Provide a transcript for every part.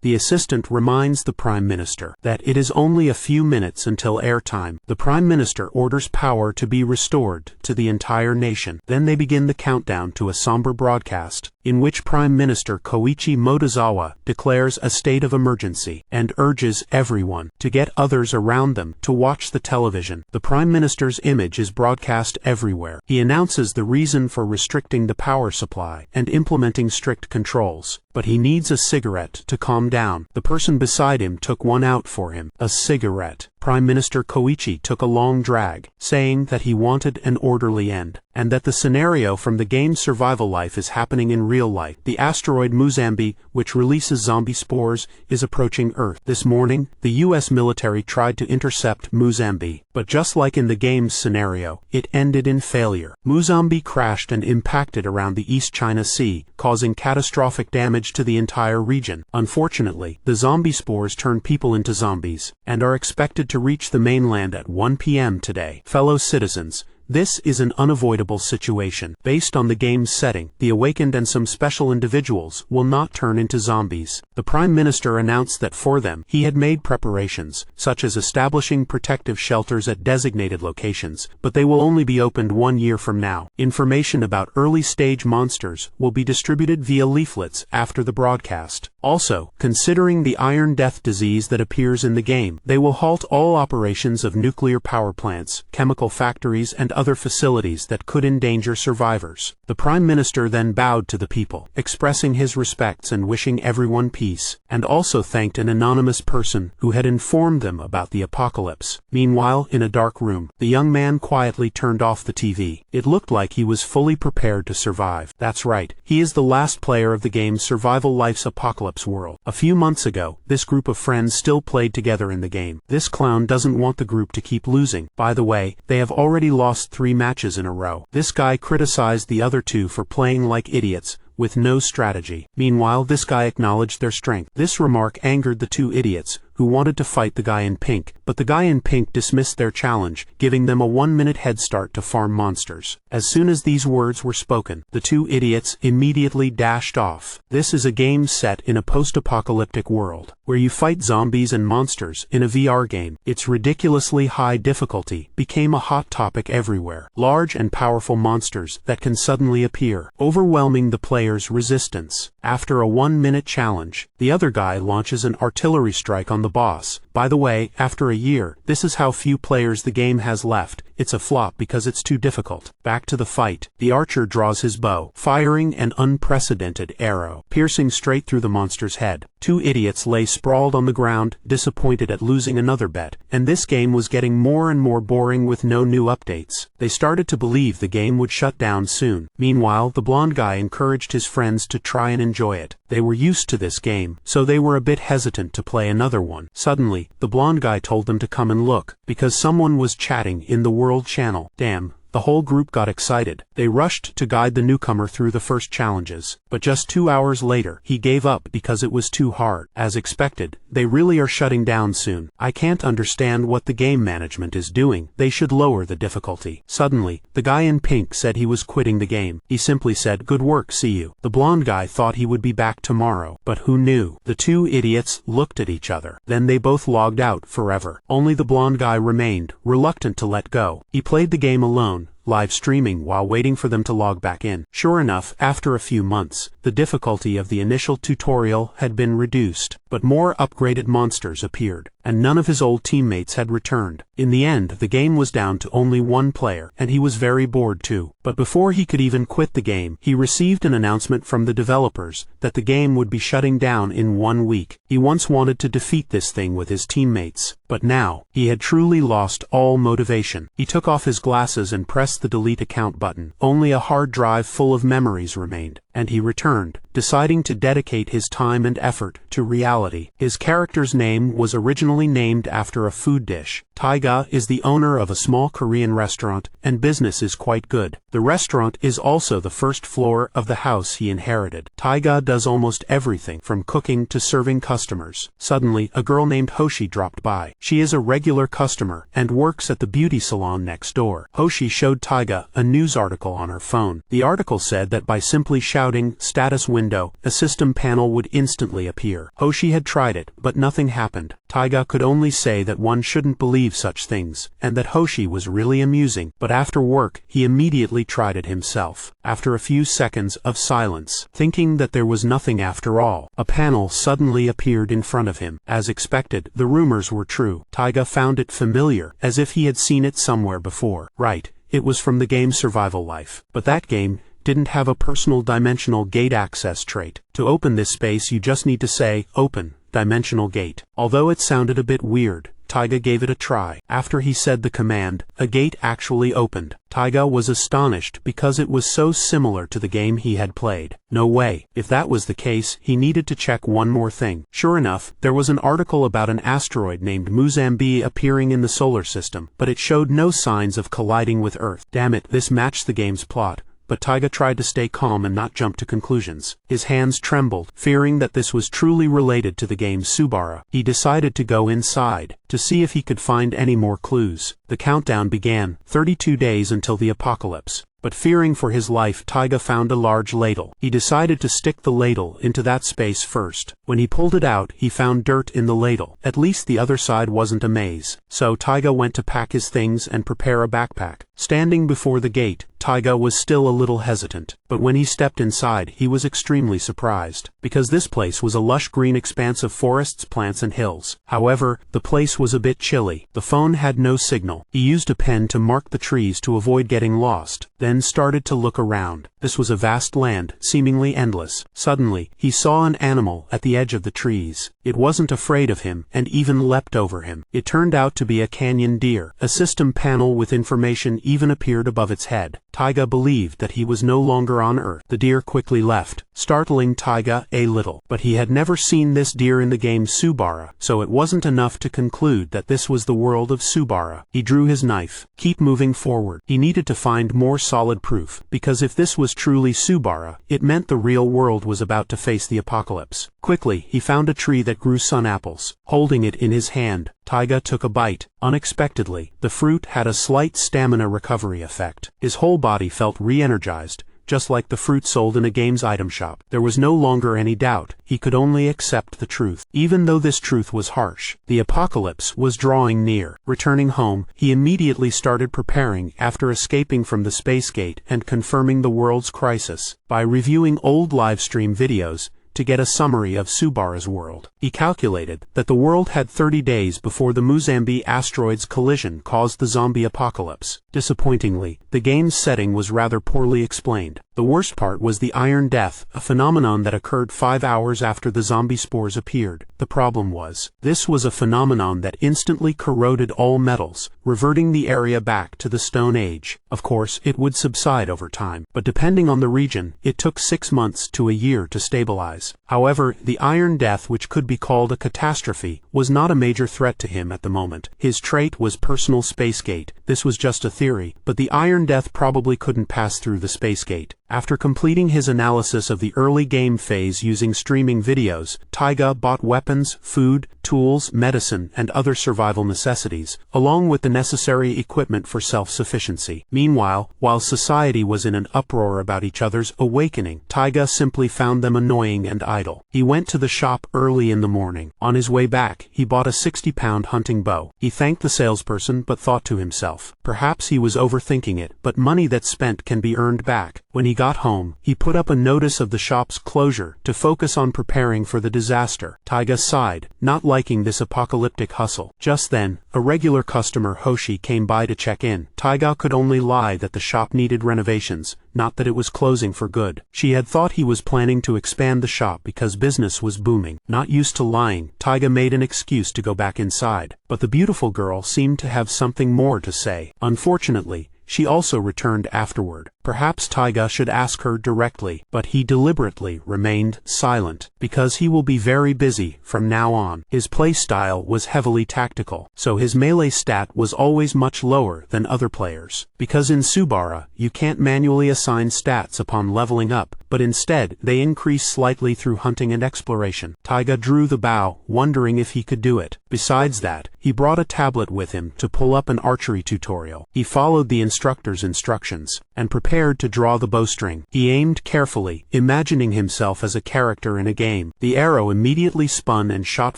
The assistant reminds the Prime Minister that it is only a few minutes until airtime. The Prime Minister orders power to be restored to the entire nation. Then they begin the countdown to a somber broadcast, in which Prime Minister Koichi Motozawa declares a state of emergency and urges everyone to get others around them to watch the television. The Prime Minister's image is broadcast everywhere. He announces the reason for restricting the power supply and implementing strict controls, but he needs a cigarette to calm down. The person beside him took one out for him. A cigarette. Prime Minister Koichi took a long drag, saying that he wanted an orderly end, and that the scenario from the game's survival life is happening in real life. The asteroid Muzambi, which releases zombie spores, is approaching Earth. This morning, the US military tried to intercept Muzambi, but just like in the game's scenario, it ended in failure. Muzambi crashed and impacted around the East China Sea, causing catastrophic damage to the entire region. Unfortunately, the zombie spores turn people into zombies, and are expected to reach the mainland at 1 p.m. today. Fellow citizens, this is an unavoidable situation. Based on the game's setting, the awakened and some special individuals will not turn into zombies. The Prime Minister announced that for them, he had made preparations, such as establishing protective shelters at designated locations, but they will only be opened 1 year from now. Information about early-stage monsters will be distributed via leaflets after the broadcast. Also, considering the Iron Death disease that appears in the game, they will halt all operations of nuclear power plants, chemical factories, and other facilities that could endanger survivors. The Prime Minister then bowed to the people, expressing his respects and wishing everyone peace, and also thanked an anonymous person who had informed them about the apocalypse. Meanwhile, in a dark room, the young man quietly turned off the TV. It looked like he was fully prepared to survive. That's right, he is the last player of the game's Survival Life's Apocalypse world. A few months ago, this group of friends still played together in the game. This clown doesn't want the group to keep losing. By the way, they have already lost 3 matches in a row. This guy criticized the other 2 for playing like idiots, with no strategy. Meanwhile, this guy acknowledged their strength. This remark angered the 2 idiots, who wanted to fight the guy in pink, but the guy in pink dismissed their challenge, giving them a 1-minute head start to farm monsters. As soon as these words were spoken, the 2 idiots immediately dashed off. This is a game set in a post-apocalyptic world, where you fight zombies and monsters in a VR game. Its ridiculously high difficulty became a hot topic everywhere. Large and powerful monsters that can suddenly appear, overwhelming the player's resistance. After a 1-minute challenge, the other guy launches an artillery strike on the boss. By the way, after a year, this is how few players the game has left. It's a flop because it's too difficult. Back to the fight. The archer draws his bow, firing an unprecedented arrow, piercing straight through the monster's head. 2 idiots lay sprawled on the ground, disappointed at losing another bet, and this game was getting more and more boring with no new updates. They started to believe the game would shut down soon. Meanwhile, the blonde guy encouraged his friends to try and enjoy it. They were used to this game, so they were a bit hesitant to play another one. Suddenly, the blonde guy told them to come and look, because someone was chatting in the World Channel. Damn. The whole group got excited. They rushed to guide the newcomer through the first challenges, but just 2 hours later, he gave up because it was too hard. As expected, they really are shutting down soon. I can't understand what the game management is doing. They should lower the difficulty. Suddenly, the guy in pink said he was quitting the game. He simply said, "Good work, see you." The blonde guy thought he would be back tomorrow, but who knew? The 2 idiots looked at each other. Then they both logged out forever. Only the blonde guy remained, reluctant to let go. He played the game alone, live streaming while waiting for them to log back in. Sure enough, after a few months, the difficulty of the initial tutorial had been reduced, but more upgraded monsters appeared, and none of his old teammates had returned. In the end, the game was down to only 1 player, and he was very bored too. But before he could even quit the game, he received an announcement from the developers that the game would be shutting down in 1 week. He once wanted to defeat this thing with his teammates, but now, he had truly lost all motivation. He took off his glasses and pressed the delete account button. Only a hard drive full of memories remained, and he returned, deciding to dedicate his time and effort to reality. His character's name was originally named after a food dish. Taiga is the owner of a small Korean restaurant, and business is quite good. The restaurant is also the first floor of the house he inherited. Taiga does almost everything from cooking to serving customers. Suddenly, a girl named Hoshi dropped by. She is a regular customer and works at the beauty salon next door. Hoshi showed Taiga a news article on her phone. The article said that by simply shouting shouting, "Status window," a system panel would instantly appear. Hoshi had tried it, but nothing happened. Taiga could only say that one shouldn't believe such things, and that Hoshi was really amusing, but after work, he immediately tried it himself. After a few seconds of silence, thinking that there was nothing after all, a panel suddenly appeared in front of him. As expected, the rumors were true. Taiga found it familiar, as if he had seen it somewhere before. Right, it was from the game Survival Life. But that game didn't have a personal dimensional gate access trait. To open this space you just need to say, "Open dimensional gate." Although it sounded a bit weird, Taiga gave it a try. After he said the command, a gate actually opened. Taiga was astonished because it was so similar to the game he had played. No way. If that was the case, he needed to check one more thing. Sure enough, there was an article about an asteroid named Muzambi appearing in the solar system, but it showed no signs of colliding with Earth. Damn it, this matched the game's plot. But Taiga tried to stay calm and not jump to conclusions. His hands trembled, fearing that this was truly related to the game Subara. He decided to go inside, to see if he could find any more clues. The countdown began, 32 days until the apocalypse. But fearing for his life, Taiga found a large ladle. He decided to stick the ladle into that space first. When he pulled it out, he found dirt in the ladle. At least the other side wasn't a maze. So Taiga went to pack his things and prepare a backpack. Standing before the gate, Taiga was still a little hesitant. But when he stepped inside, he was extremely surprised, because this place was a lush green expanse of forests, plants and hills. However, the place was a bit chilly. The phone had no signal. He used a pen to mark the trees to avoid getting lost, then started to look around. This was a vast land, seemingly endless. Suddenly, he saw an animal at the edge of the trees. It wasn't afraid of him, and even leapt over him. It turned out to be a canyon deer. A system panel with information even appeared above its head. Taiga believed that he was no longer on Earth. The deer quickly left, startling Taiga a little. But he had never seen this deer in the game Subara, so it wasn't enough to conclude that this was the world of Subara. He drew his knife. Keep moving forward. He needed to find more solid proof, because if this was truly Subara, it meant the real world was about to face the apocalypse. Quickly, he found a tree that grew sun apples. Holding it in his hand, Taiga took a bite. Unexpectedly, the fruit had a slight stamina recovery effect. His whole body felt re-energized, just like the fruit sold in a game's item shop. There was no longer any doubt. He could only accept the truth. Even though this truth was harsh, the apocalypse was drawing near. Returning home, he immediately started preparing after escaping from the space gate and confirming the world's crisis by reviewing old livestream videos to get a summary of Subara's world. He calculated that the world had 30 days before the Muzambi asteroid's collision caused the zombie apocalypse. Disappointingly, the game's setting was rather poorly explained. The worst part was the Iron Death, a phenomenon that occurred 5 hours after the zombie spores appeared. The problem was, this was a phenomenon that instantly corroded all metals, reverting the area back to the Stone Age. Of course, it would subside over time, but depending on the region, it took 6 months to a year to stabilize. However, the Iron Death, which could be called a catastrophe, was not a major threat to him at the moment. His trait was personal space gate. This was just a theory, but the Iron Death probably couldn't pass through the space gate. After completing his analysis of the early game phase using streaming videos, Taiga bought weapons, food, tools, medicine, and other survival necessities, along with the necessary equipment for self-sufficiency. Meanwhile, while society was in an uproar about each other's awakening, Taiga simply found them annoying and idle. He went to the shop early in the morning. On his way back, he bought a 60-pound hunting bow. He thanked the salesperson but thought to himself, perhaps he was overthinking it, but money that's spent can be earned back. When he got home, he put up a notice of the shop's closure to focus on preparing for the disaster. Taiga sighed, not liking this apocalyptic hustle. Just then, a regular customer, Hoshi, came by to check in. Taiga could only lie that the shop needed renovations, not that it was closing for good. She had thought he was planning to expand the shop because business was booming. Not used to lying, Taiga made an excuse to go back inside. But the beautiful girl seemed to have something more to say. Unfortunately, she also returned afterward. Perhaps Taiga should ask her directly, but he deliberately remained silent, because he will be very busy from now on. His playstyle was heavily tactical, so his melee stat was always much lower than other players. Because in Subara, you can't manually assign stats upon leveling up, but instead they increase slightly through hunting and exploration. Taiga drew the bow, wondering if he could do it. Besides that, he brought a tablet with him to pull up an archery tutorial. He followed the instructor's instructions and prepared to draw the bowstring. He aimed carefully, imagining himself as a character in a game. The arrow immediately spun and shot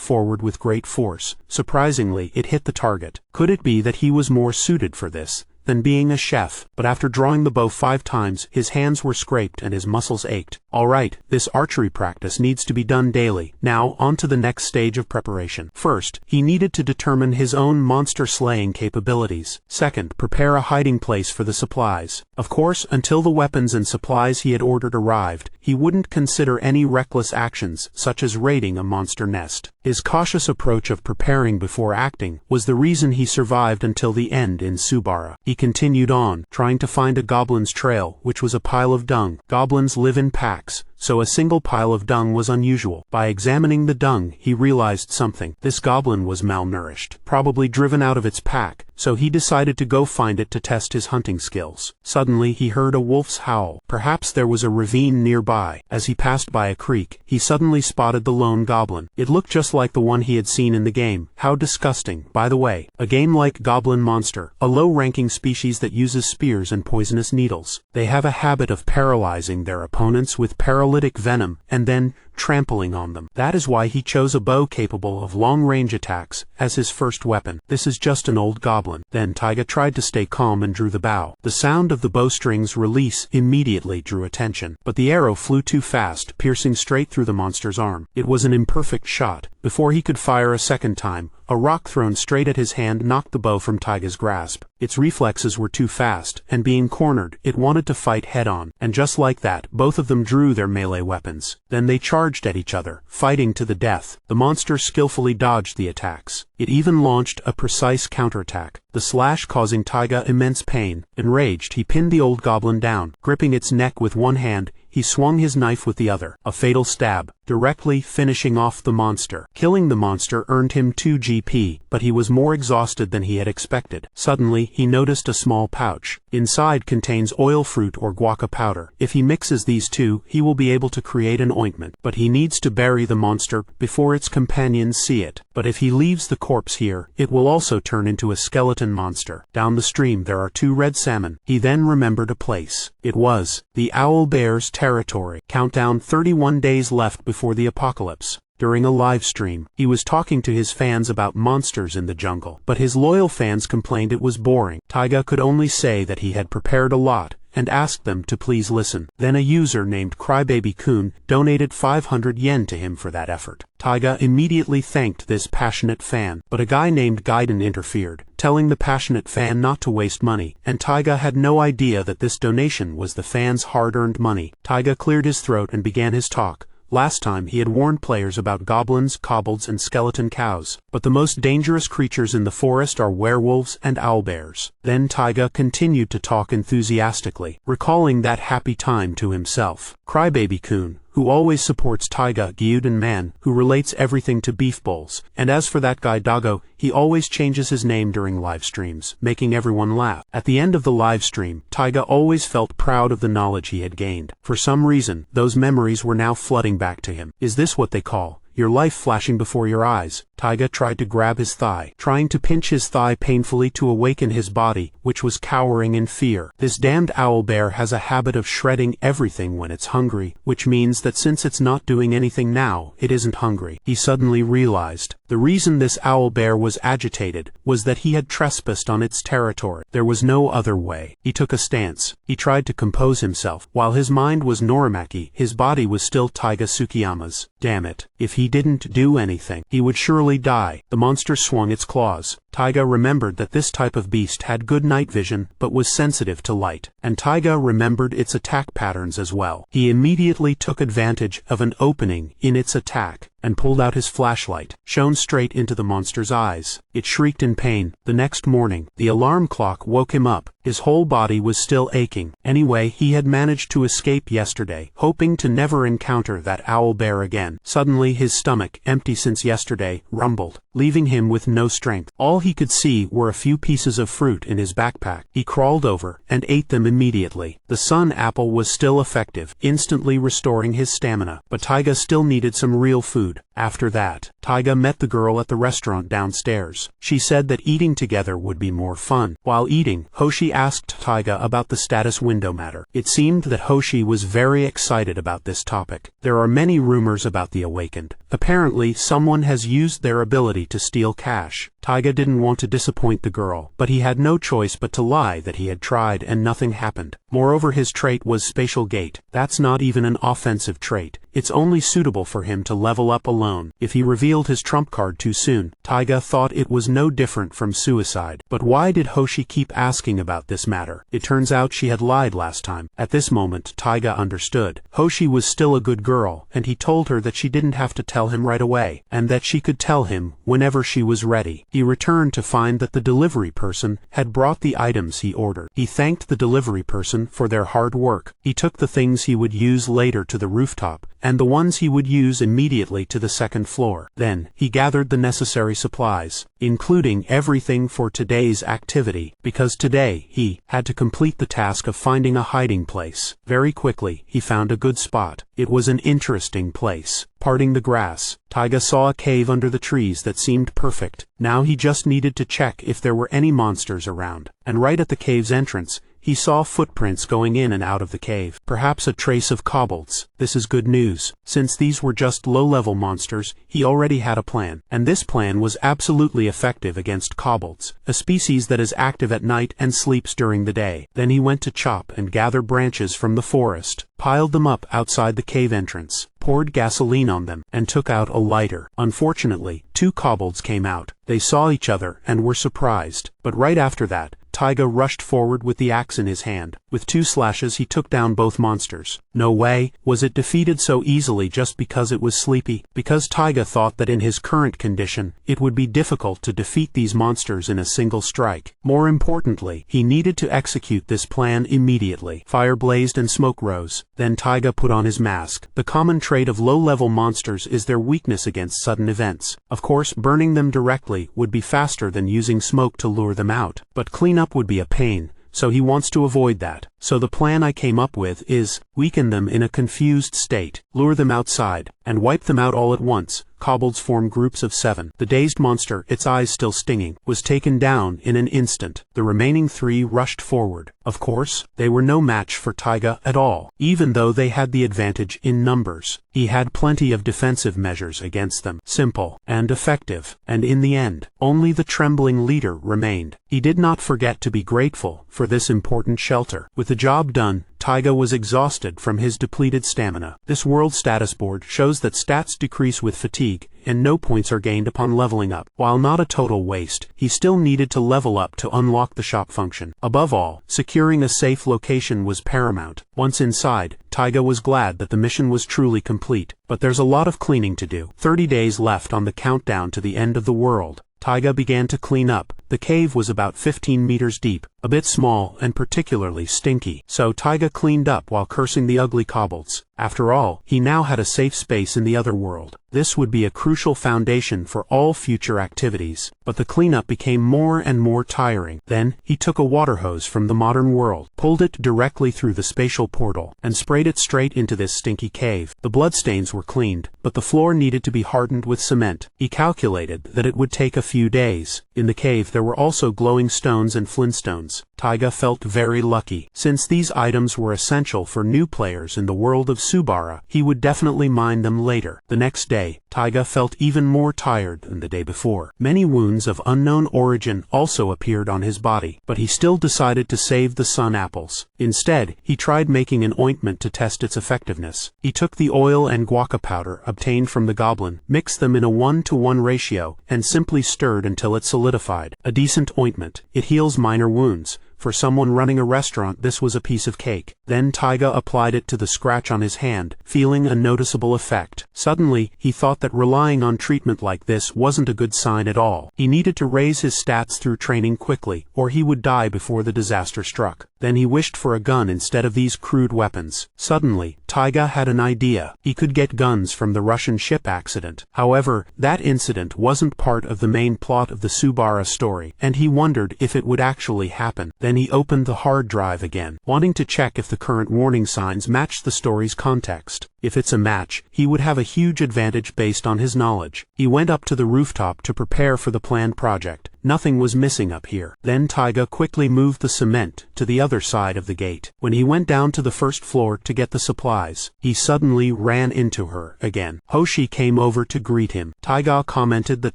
forward with great force. Surprisingly, it hit the target. Could it be that he was more suited for this than being a chef? But after drawing the bow 5 times, his hands were scraped and his muscles ached. Alright, this archery practice needs to be done daily. Now, on to the next stage of preparation. First, he needed to determine his own monster-slaying capabilities. Second, prepare a hiding place for the supplies. Of course, until the weapons and supplies he had ordered arrived, he wouldn't consider any reckless actions, such as raiding a monster nest. His cautious approach of preparing before acting was the reason he survived until the end in Subara. He continued on, trying to find a goblin's trail, which was a pile of dung. Goblins live in packs, so a single pile of dung was unusual. By examining the dung, he realized something. This goblin was malnourished, probably driven out of its pack, so he decided to go find it to test his hunting skills. Suddenly, he heard a wolf's howl. Perhaps there was a ravine nearby. As he passed by a creek, he suddenly spotted the lone goblin. It looked just like the one he had seen in the game. How disgusting, by the way. A game like Goblin Monster, a low-ranking species that uses spears and poisonous needles. They have a habit of paralyzing their opponents with paralytic venom and then trampling on them. That is why he chose a bow capable of long-range attacks as his first weapon. This is just an old goblin. Then Taiga tried to stay calm and drew the bow. The sound of the bowstring's release immediately drew attention, but the arrow flew too fast, piercing straight through the monster's arm. It was an imperfect shot. Before he could fire a second time, a rock thrown straight at his hand knocked the bow from Taiga's grasp. Its reflexes were too fast, and being cornered, it wanted to fight head-on. And just like that, both of them drew their melee weapons. Then they charged at each other, fighting to the death. The monster skillfully dodged the attacks. It even launched a precise counterattack, the slash causing Taiga immense pain. Enraged, he pinned the old goblin down. Gripping its neck with one hand, he swung his knife with the other, a fatal stab, directly finishing off the monster. Killing the monster earned him 2 GP, but he was more exhausted than he had expected. Suddenly, he noticed a small pouch. Inside contains oil fruit or guaca powder. If he mixes these two, he will be able to create an ointment. But he needs to bury the monster before its companions see it. But if he leaves the corpse here, it will also turn into a skeleton monster. Down the stream there are 2 red salmon. He then remembered a place. It was the owl bear's territory. Countdown 31 days left before the apocalypse. During a live stream, he was talking to his fans about monsters in the jungle, but his loyal fans complained it was boring. Taiga could only say that he had prepared a lot and asked them to please listen. Then a user named Crybaby-kun donated 500 yen to him for that effort. Taiga immediately thanked this passionate fan, but a guy named Gaiden interfered, telling the passionate fan not to waste money, and Taiga had no idea that this donation was the fan's hard-earned money. Taiga cleared his throat and began his talk. Last time he had warned players about goblins, kobolds, and skeleton cows, but the most dangerous creatures in the forest are werewolves and owlbears. Then Taiga continued to talk enthusiastically, recalling that happy time to himself. Crybaby-kun, who always supports Taiga, Gyuden Man, who relates everything to beef bowls, and as for that guy Dago, he always changes his name during live streams, making everyone laugh. At the end of the live stream, Taiga always felt proud of the knowledge he had gained. For some reason, those memories were now flooding back to him. Is this what they call your life flashing before your eyes? Taiga tried to grab his thigh, trying to pinch his thigh painfully to awaken his body, which was cowering in fear. This damned owlbear has a habit of shredding everything when it's hungry, which means that since it's not doing anything now, it isn't hungry. He suddenly realized the reason this owlbear was agitated was that he had trespassed on its territory. There was no other way. He took a stance. He tried to compose himself. While his mind was Norimaki, his body was still Taiga Tsukiyama's. Damn it. If he didn't do anything, he would surely die. The monster swung its claws. Taiga remembered that this type of beast had good night vision, but was sensitive to light. And Taiga remembered its attack patterns as well. He immediately took advantage of an opening in its attack and pulled out his flashlight, shone straight into the monster's eyes. It shrieked in pain. The next morning, the alarm clock woke him up. His whole body was still aching. Anyway, he had managed to escape yesterday, hoping to never encounter that owlbear again. Suddenly his stomach, empty since yesterday, rumbled. leaving him with no strength. All he could see were a few pieces of fruit in his backpack. He crawled over and ate them immediately. The sun apple was still effective, instantly restoring his stamina, but Taiga still needed some real food. After that, Taiga met the girl at the restaurant downstairs. She said that eating together would be more fun. While eating, Hoshi asked Taiga about the status window matter. It seemed that Hoshi was very excited about this topic. There are many rumors about the awakened. Apparently, someone has used their ability to steal cash. Taiga didn't want to disappoint the girl, but he had no choice but to lie that he had tried and nothing happened. Moreover, his trait was spatial gait. That's not even an offensive trait. It's only suitable for him to level up alone. If he revealed his trump card too soon, Taiga thought it was no different from suicide. But why did Hoshi keep asking about this matter? It turns out she had lied last time. At this moment, Taiga understood. Hoshi was still a good girl, and he told her that she didn't have to tell him right away, and that she could tell him whenever she was ready. He returned to find that the delivery person had brought the items he ordered. He thanked the delivery person for their hard work. He took the things he would use later to the rooftop, and the ones he would use immediately to the second floor. Then, he gathered the necessary supplies, including everything for today's activity, because today, he had to complete the task of finding a hiding place. Very quickly, he found a good spot. It was an interesting place. Parting the grass, Taiga saw a cave under the trees that seemed perfect. Now he just needed to check if there were any monsters around. And right at the cave's entrance, he saw footprints going in and out of the cave. Perhaps a trace of kobolds. This is good news. Since these were just low-level monsters, he already had a plan. And this plan was absolutely effective against kobolds, a species that is active at night and sleeps during the day. Then he went to chop and gather branches from the forest, piled them up outside the cave entrance, poured gasoline on them, and took out a lighter. Unfortunately, 2 kobolds came out. They saw each other and were surprised. But right after that, Taiga rushed forward with the axe in his hand. With 2 slashes he took down both monsters. No way was it defeated so easily just because it was sleepy. Because Taiga thought that in his current condition, it would be difficult to defeat these monsters in a single strike. More importantly, he needed to execute this plan immediately. Fire blazed and smoke rose. Then Taiga put on his mask. The common trait of low-level monsters is their weakness against sudden events. Of course, burning them directly would be faster than using smoke to lure them out. But cleanup would be a pain, so he wants to avoid that. So the plan I came up with is, weaken them in a confused state, lure them outside, and wipe them out all at once. Kobolds form groups of 7. The dazed monster, its eyes still stinging, was taken down in an instant. The remaining 3 rushed forward. Of course, they were no match for Taiga at all, even though they had the advantage in numbers. He had plenty of defensive measures against them, simple and effective, and in the end, only the trembling leader remained. He did not forget to be grateful for this important shelter. With the job done, Taiga was exhausted from his depleted stamina. This world status board shows that stats decrease with fatigue, and no points are gained upon leveling up. While not a total waste, he still needed to level up to unlock the shop function. Above all, securing a safe location was paramount. Once inside, Taiga was glad that the mission was truly complete. But there's a lot of cleaning to do. 30 days left on the countdown to the end of the world. Taiga began to clean up. The cave was about 15 meters deep, a bit small and particularly stinky. So Taiga cleaned up while cursing the ugly kobolds. After all, he now had a safe space in the other world. This would be a crucial foundation for all future activities. But the cleanup became more and more tiring. Then, he took a water hose from the modern world, pulled it directly through the spatial portal, and sprayed it straight into this stinky cave. The bloodstains were cleaned, but the floor needed to be hardened with cement. He calculated that it would take a few days. In the cave there were also glowing stones and flintstones. Taiga felt very lucky. Since these items were essential for new players in the world of Subara, he would definitely mine them later. The next day, Taiga felt even more tired than the day before. Many wounds of unknown origin also appeared on his body, but he still decided to save the sun apples. Instead, he tried making an ointment to test its effectiveness. He took the oil and guaca powder obtained from the goblin, mixed them in a 1-to-1 ratio, and simply stirred until it solidified. A decent ointment. It heals minor wounds. For someone running a restaurant, this was a piece of cake. Then Taiga applied it to the scratch on his hand, feeling a noticeable effect. Suddenly, he thought that relying on treatment like this wasn't a good sign at all. He needed to raise his stats through training quickly, or he would die before the disaster struck. Then he wished for a gun instead of these crude weapons. Suddenly, Taiga had an idea. He could get guns from the Russian ship accident. However, that incident wasn't part of the main plot of the Subara story, and he wondered if it would actually happen. Then he opened the hard drive again, wanting to check if the current warning signs matched the story's context. If it's a match, he would have a huge advantage based on his knowledge. He went up to the rooftop to prepare for the planned project. Nothing was missing up here. Then Taiga quickly moved the cement to the other side of the gate. When he went down to the first floor to get the supplies, he suddenly ran into her again. Hoshi came over to greet him. Taiga commented that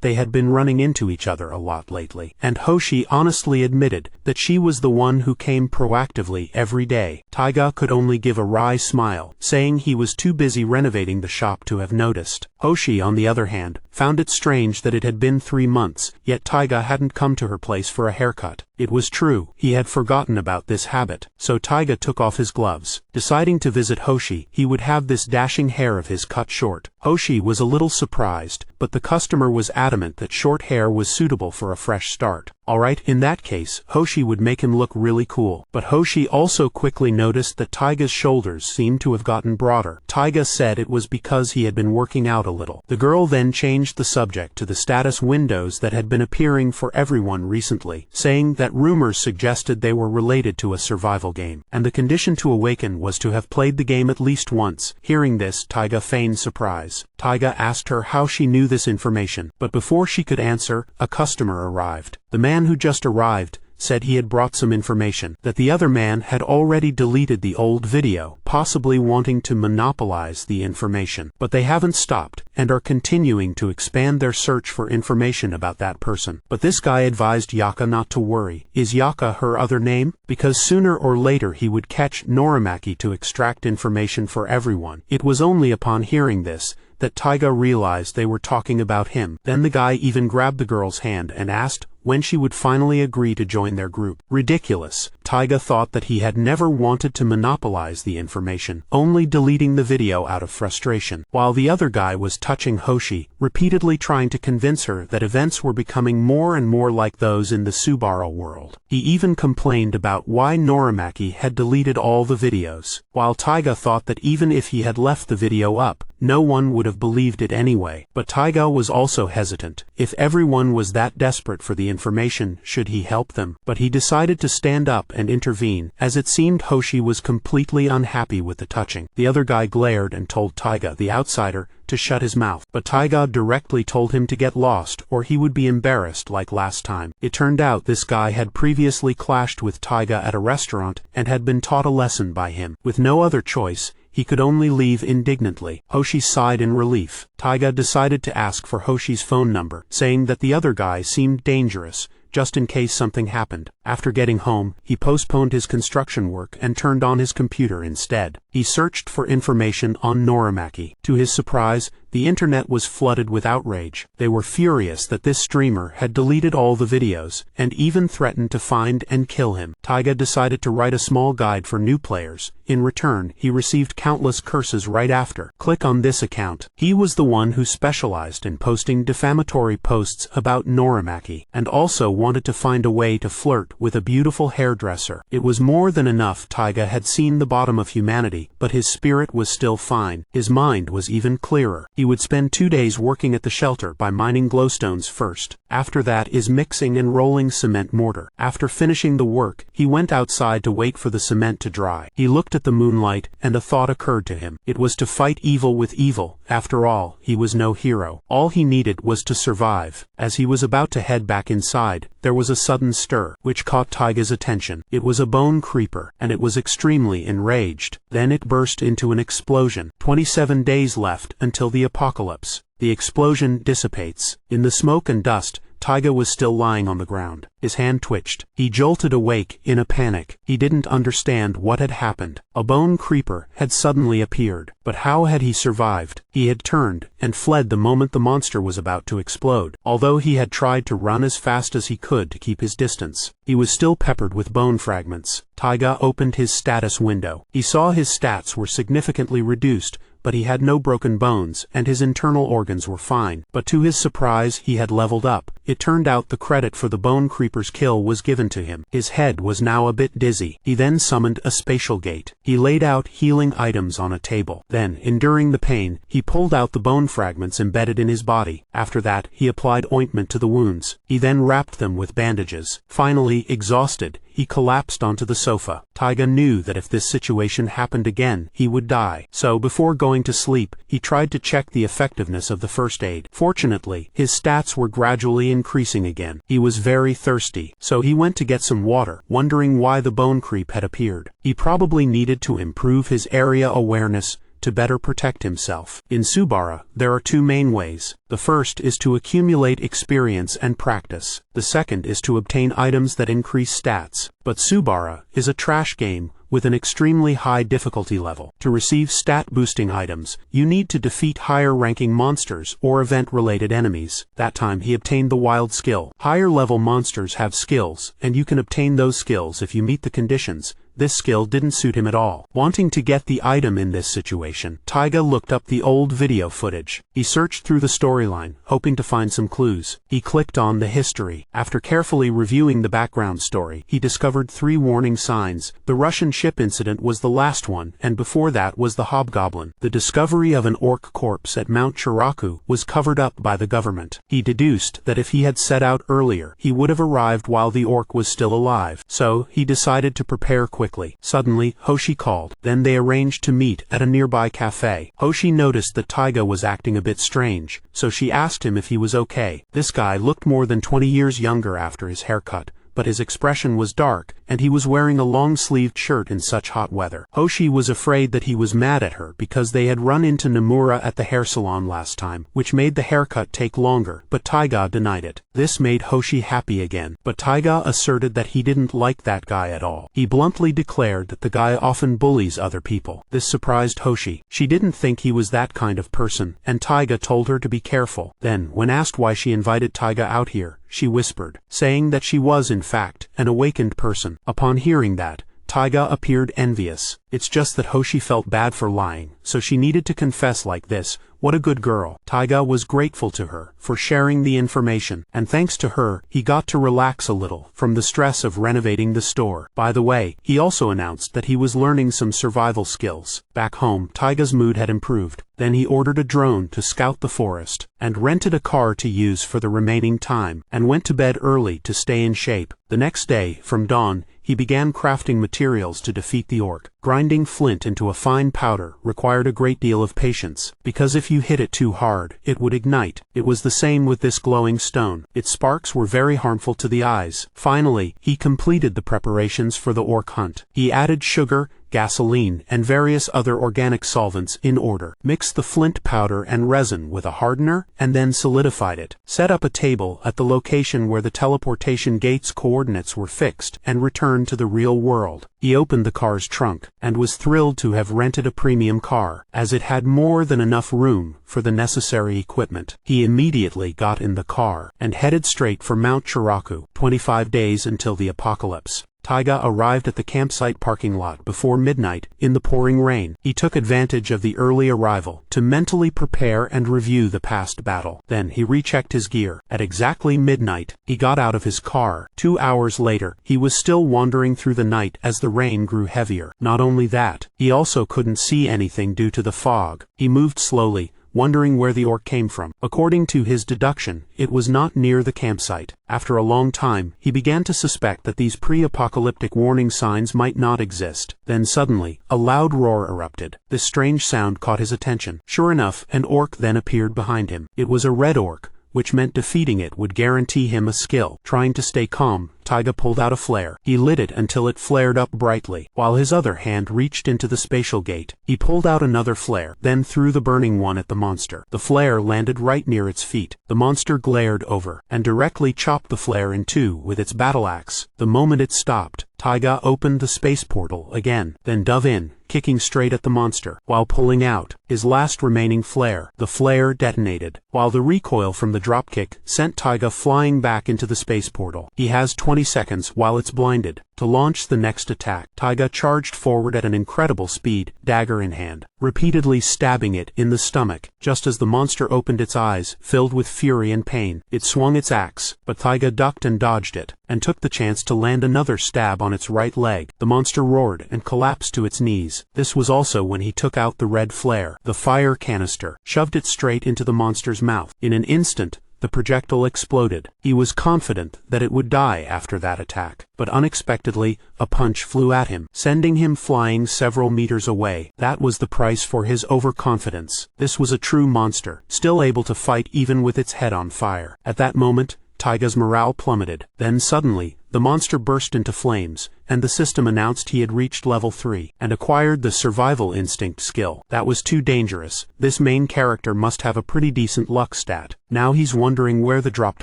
they had been running into each other a lot lately, and Hoshi honestly admitted that she was the one who came proactively every day. Taiga could only give a wry smile, saying he was too busy renovating the shop to have noticed. Hoshi, on the other hand, found it strange that it had been 3 months, yet Taiga hadn't come to her place for a haircut. It was true, he had forgotten about this habit, so Taiga took off his gloves. Deciding to visit Hoshi, he would have this dashing hair of his cut short. Hoshi was a little surprised, but the customer was adamant that short hair was suitable for a fresh start. Alright, in that case, Hoshi would make him look really cool. But Hoshi also quickly noticed that Taiga's shoulders seemed to have gotten broader. Taiga said it was because he had been working out a little. The girl then changed the subject to the status windows that had been appearing for everyone recently, saying that rumors suggested they were related to a survival game, and the condition to awaken was to have played the game at least once. Hearing this, Taiga feigned surprise. Taiga asked her how she knew this information, but before she could answer, a customer arrived. The man who just arrived said he had brought some information, that the other man had already deleted the old video, possibly wanting to monopolize the information. But they haven't stopped, and are continuing to expand their search for information about that person. But this guy advised Yaka not to worry. Is Yaka her other name? Because sooner or later he would catch Norimaki to extract information for everyone. It was only upon hearing this that Taiga realized they were talking about him. Then the guy even grabbed the girl's hand and asked when she would finally agree to join their group. Ridiculous. Taiga thought that he had never wanted to monopolize the information, only deleting the video out of frustration, while the other guy was touching Hoshi, repeatedly trying to convince her that events were becoming more and more like those in the Subara world. He even complained about why Norimaki had deleted all the videos, while Taiga thought that even if he had left the video up, no one would have believed it anyway. But Taiga was also hesitant. If everyone was that desperate for the information, should he help them? But he decided to stand up and intervene, as it seemed Hoshi was completely unhappy with the touching. The other guy glared and told Taiga, the outsider, to shut his mouth. But Taiga directly told him to get lost, or he would be embarrassed like last time. It turned out this guy had previously clashed with Taiga at a restaurant and had been taught a lesson by him. With no other choice, he could only leave indignantly. Hoshi sighed in relief. Taiga decided to ask for Hoshi's phone number, saying that the other guy seemed dangerous, just in case something happened. After getting home, he postponed his construction work and turned on his computer instead. He searched for information on Norimaki. To his surprise, the internet was flooded with outrage. They were furious that this streamer had deleted all the videos, and even threatened to find and kill him. Taiga decided to write a small guide for new players. In return, he received countless curses right after. Click on this account. He was the one who specialized in posting defamatory posts about Norimaki, and also wanted to find a way to flirt with a beautiful hairdresser. It was more than enough. Taiga had seen the bottom of humanity, but his spirit was still fine. His mind was even clearer. He would spend 2 days working at the shelter by mining glowstones first. After that is mixing and rolling cement mortar. After finishing the work, he went outside to wait for the cement to dry. He looked at the moonlight, and a thought occurred to him. It was to fight evil with evil. After all, he was no hero. All he needed was to survive. As he was about to head back inside, there was a sudden stir, which caught Taiga's attention. It was a bone creeper, and it was extremely enraged. Then it burst into an explosion. 27 days left until the apocalypse. The explosion dissipates. In the smoke and dust, Taiga was still lying on the ground. His hand twitched. He jolted awake in a panic. He didn't understand what had happened. A bone creeper had suddenly appeared. But how had he survived? He had turned and fled the moment the monster was about to explode. Although he had tried to run as fast as he could to keep his distance, he was still peppered with bone fragments. Taiga opened his status window. He saw his stats were significantly reduced, but he had no broken bones, and his internal organs were fine. But to his surprise, he had leveled up. It turned out the credit for the bone creeper's kill was given to him. His head was now a bit dizzy. He then summoned a spatial gate. He laid out healing items on a table. Then, enduring the pain, he pulled out the bone fragments embedded in his body. After that, he applied ointment to the wounds. He then wrapped them with bandages. Finally, exhausted, he collapsed onto the sofa. Taiga knew that if this situation happened again, he would die. So before going to sleep, he tried to check the effectiveness of the first aid. Fortunately, his stats were gradually increasing again. He was very thirsty, so he went to get some water, wondering why the bone creep had appeared. He probably needed to improve his area awareness to better protect himself. In Subara, there are two main ways. The first is to accumulate experience and practice. The second is to obtain items that increase stats. But Subara is a trash game with an extremely high difficulty level. To receive stat-boosting items, you need to defeat higher-ranking monsters or event-related enemies. That time he obtained the wild skill. Higher-level monsters have skills, and you can obtain those skills if you meet the conditions. This skill didn't suit him at all. Wanting to get the item in this situation, Taiga looked up the old video footage. He searched through the storyline, hoping to find some clues. He clicked on the history. After carefully reviewing the background story, he discovered 3 warning signs. The Russian ship incident was the last one, and before that was the hobgoblin. The discovery of an orc corpse at Mount Chiraku was covered up by the government. He deduced that if he had set out earlier, he would have arrived while the orc was still alive. So, he decided to prepare quickly. Suddenly, Hoshi called. Then they arranged to meet at a nearby cafe. Hoshi noticed that Taiga was acting a bit strange, so she asked him if he was okay. This guy looked more than 20 years younger after his haircut, but his expression was dark, and he was wearing a long-sleeved shirt in such hot weather. Hoshi was afraid that he was mad at her because they had run into Nomura at the hair salon last time, which made the haircut take longer, but Taiga denied it. This made Hoshi happy again, but Taiga asserted that he didn't like that guy at all. He bluntly declared that the guy often bullies other people. This surprised Hoshi. She didn't think he was that kind of person, and Taiga told her to be careful. Then, when asked why she invited Taiga out here, she whispered, saying that she was in fact an awakened person. Upon hearing that, Taiga appeared envious. It's just that Hoshi felt bad for lying, so she needed to confess like this. What a good girl. Taiga was grateful to her for sharing the information, and thanks to her, he got to relax a little from the stress of renovating the store. By the way, he also announced that he was learning some survival skills. Back home, Taiga's mood had improved. Then he ordered a drone to scout the forest, and rented a car to use for the remaining time, and went to bed early to stay in shape. The next day, from dawn, he began crafting materials to defeat the orc. Grinding flint into a fine powder required a great deal of patience, because if you hit it too hard, it would ignite. It was the same with this glowing stone. Its sparks were very harmful to the eyes. Finally, he completed the preparations for the orc hunt. He added sugar, gasoline, and various other organic solvents in order. Mixed the flint powder and resin with a hardener, and then solidified it. Set up a table at the location where the teleportation gate's coordinates were fixed, and returned to the real world. He opened the car's trunk, and was thrilled to have rented a premium car, as it had more than enough room for the necessary equipment. He immediately got in the car, and headed straight for Mount Chiraku. 25 days until the apocalypse. Taiga arrived at the campsite parking lot before midnight in the pouring rain. He took advantage of the early arrival to mentally prepare and review the past battle. Then he rechecked his gear. At exactly midnight, he got out of his car. 2 hours later, he was still wandering through the night as the rain grew heavier. Not only that, he also couldn't see anything due to the fog. He moved slowly, wondering where the orc came from. According to his deduction, it was not near the campsite. After a long time, he began to suspect that these pre-apocalyptic warning signs might not exist. Then suddenly, a loud roar erupted. This strange sound caught his attention. Sure enough, an orc then appeared behind him. It was a red orc, which meant defeating it would guarantee him a skill. Trying to stay calm, Taiga pulled out a flare. He lit it until it flared up brightly, while his other hand reached into the spatial gate. He pulled out another flare, then threw the burning one at the monster. The flare landed right near its feet. The monster glared over, and directly chopped the flare in two with its battle axe. The moment it stopped, Taiga opened the space portal again, then dove in, kicking straight at the monster, while pulling out his last remaining flare. The flare detonated, while the recoil from the dropkick sent Taiga flying back into the space portal. He has 20 seconds while it's blinded to launch the next attack. Taiga charged forward at an incredible speed, dagger in hand, repeatedly stabbing it in the stomach. Just as the monster opened its eyes, filled with fury and pain, it swung its axe, but Taiga ducked and dodged it, and took the chance to land another stab on its right leg. The monster roared and collapsed to its knees. This was also when he took out the red flare, the fire canister, shoved it straight into the monster's mouth. In an instant, the projectile exploded. He was confident that it would die after that attack, but unexpectedly, a punch flew at him, sending him flying several meters away. That was the price for his overconfidence. This was a true monster, still able to fight even with its head on fire. At that moment, Taiga's morale plummeted. Then suddenly, the monster burst into flames, and the system announced he had reached level 3, and acquired the survival instinct skill. That was too dangerous. This main character must have a pretty decent luck stat. Now he's wondering where the dropped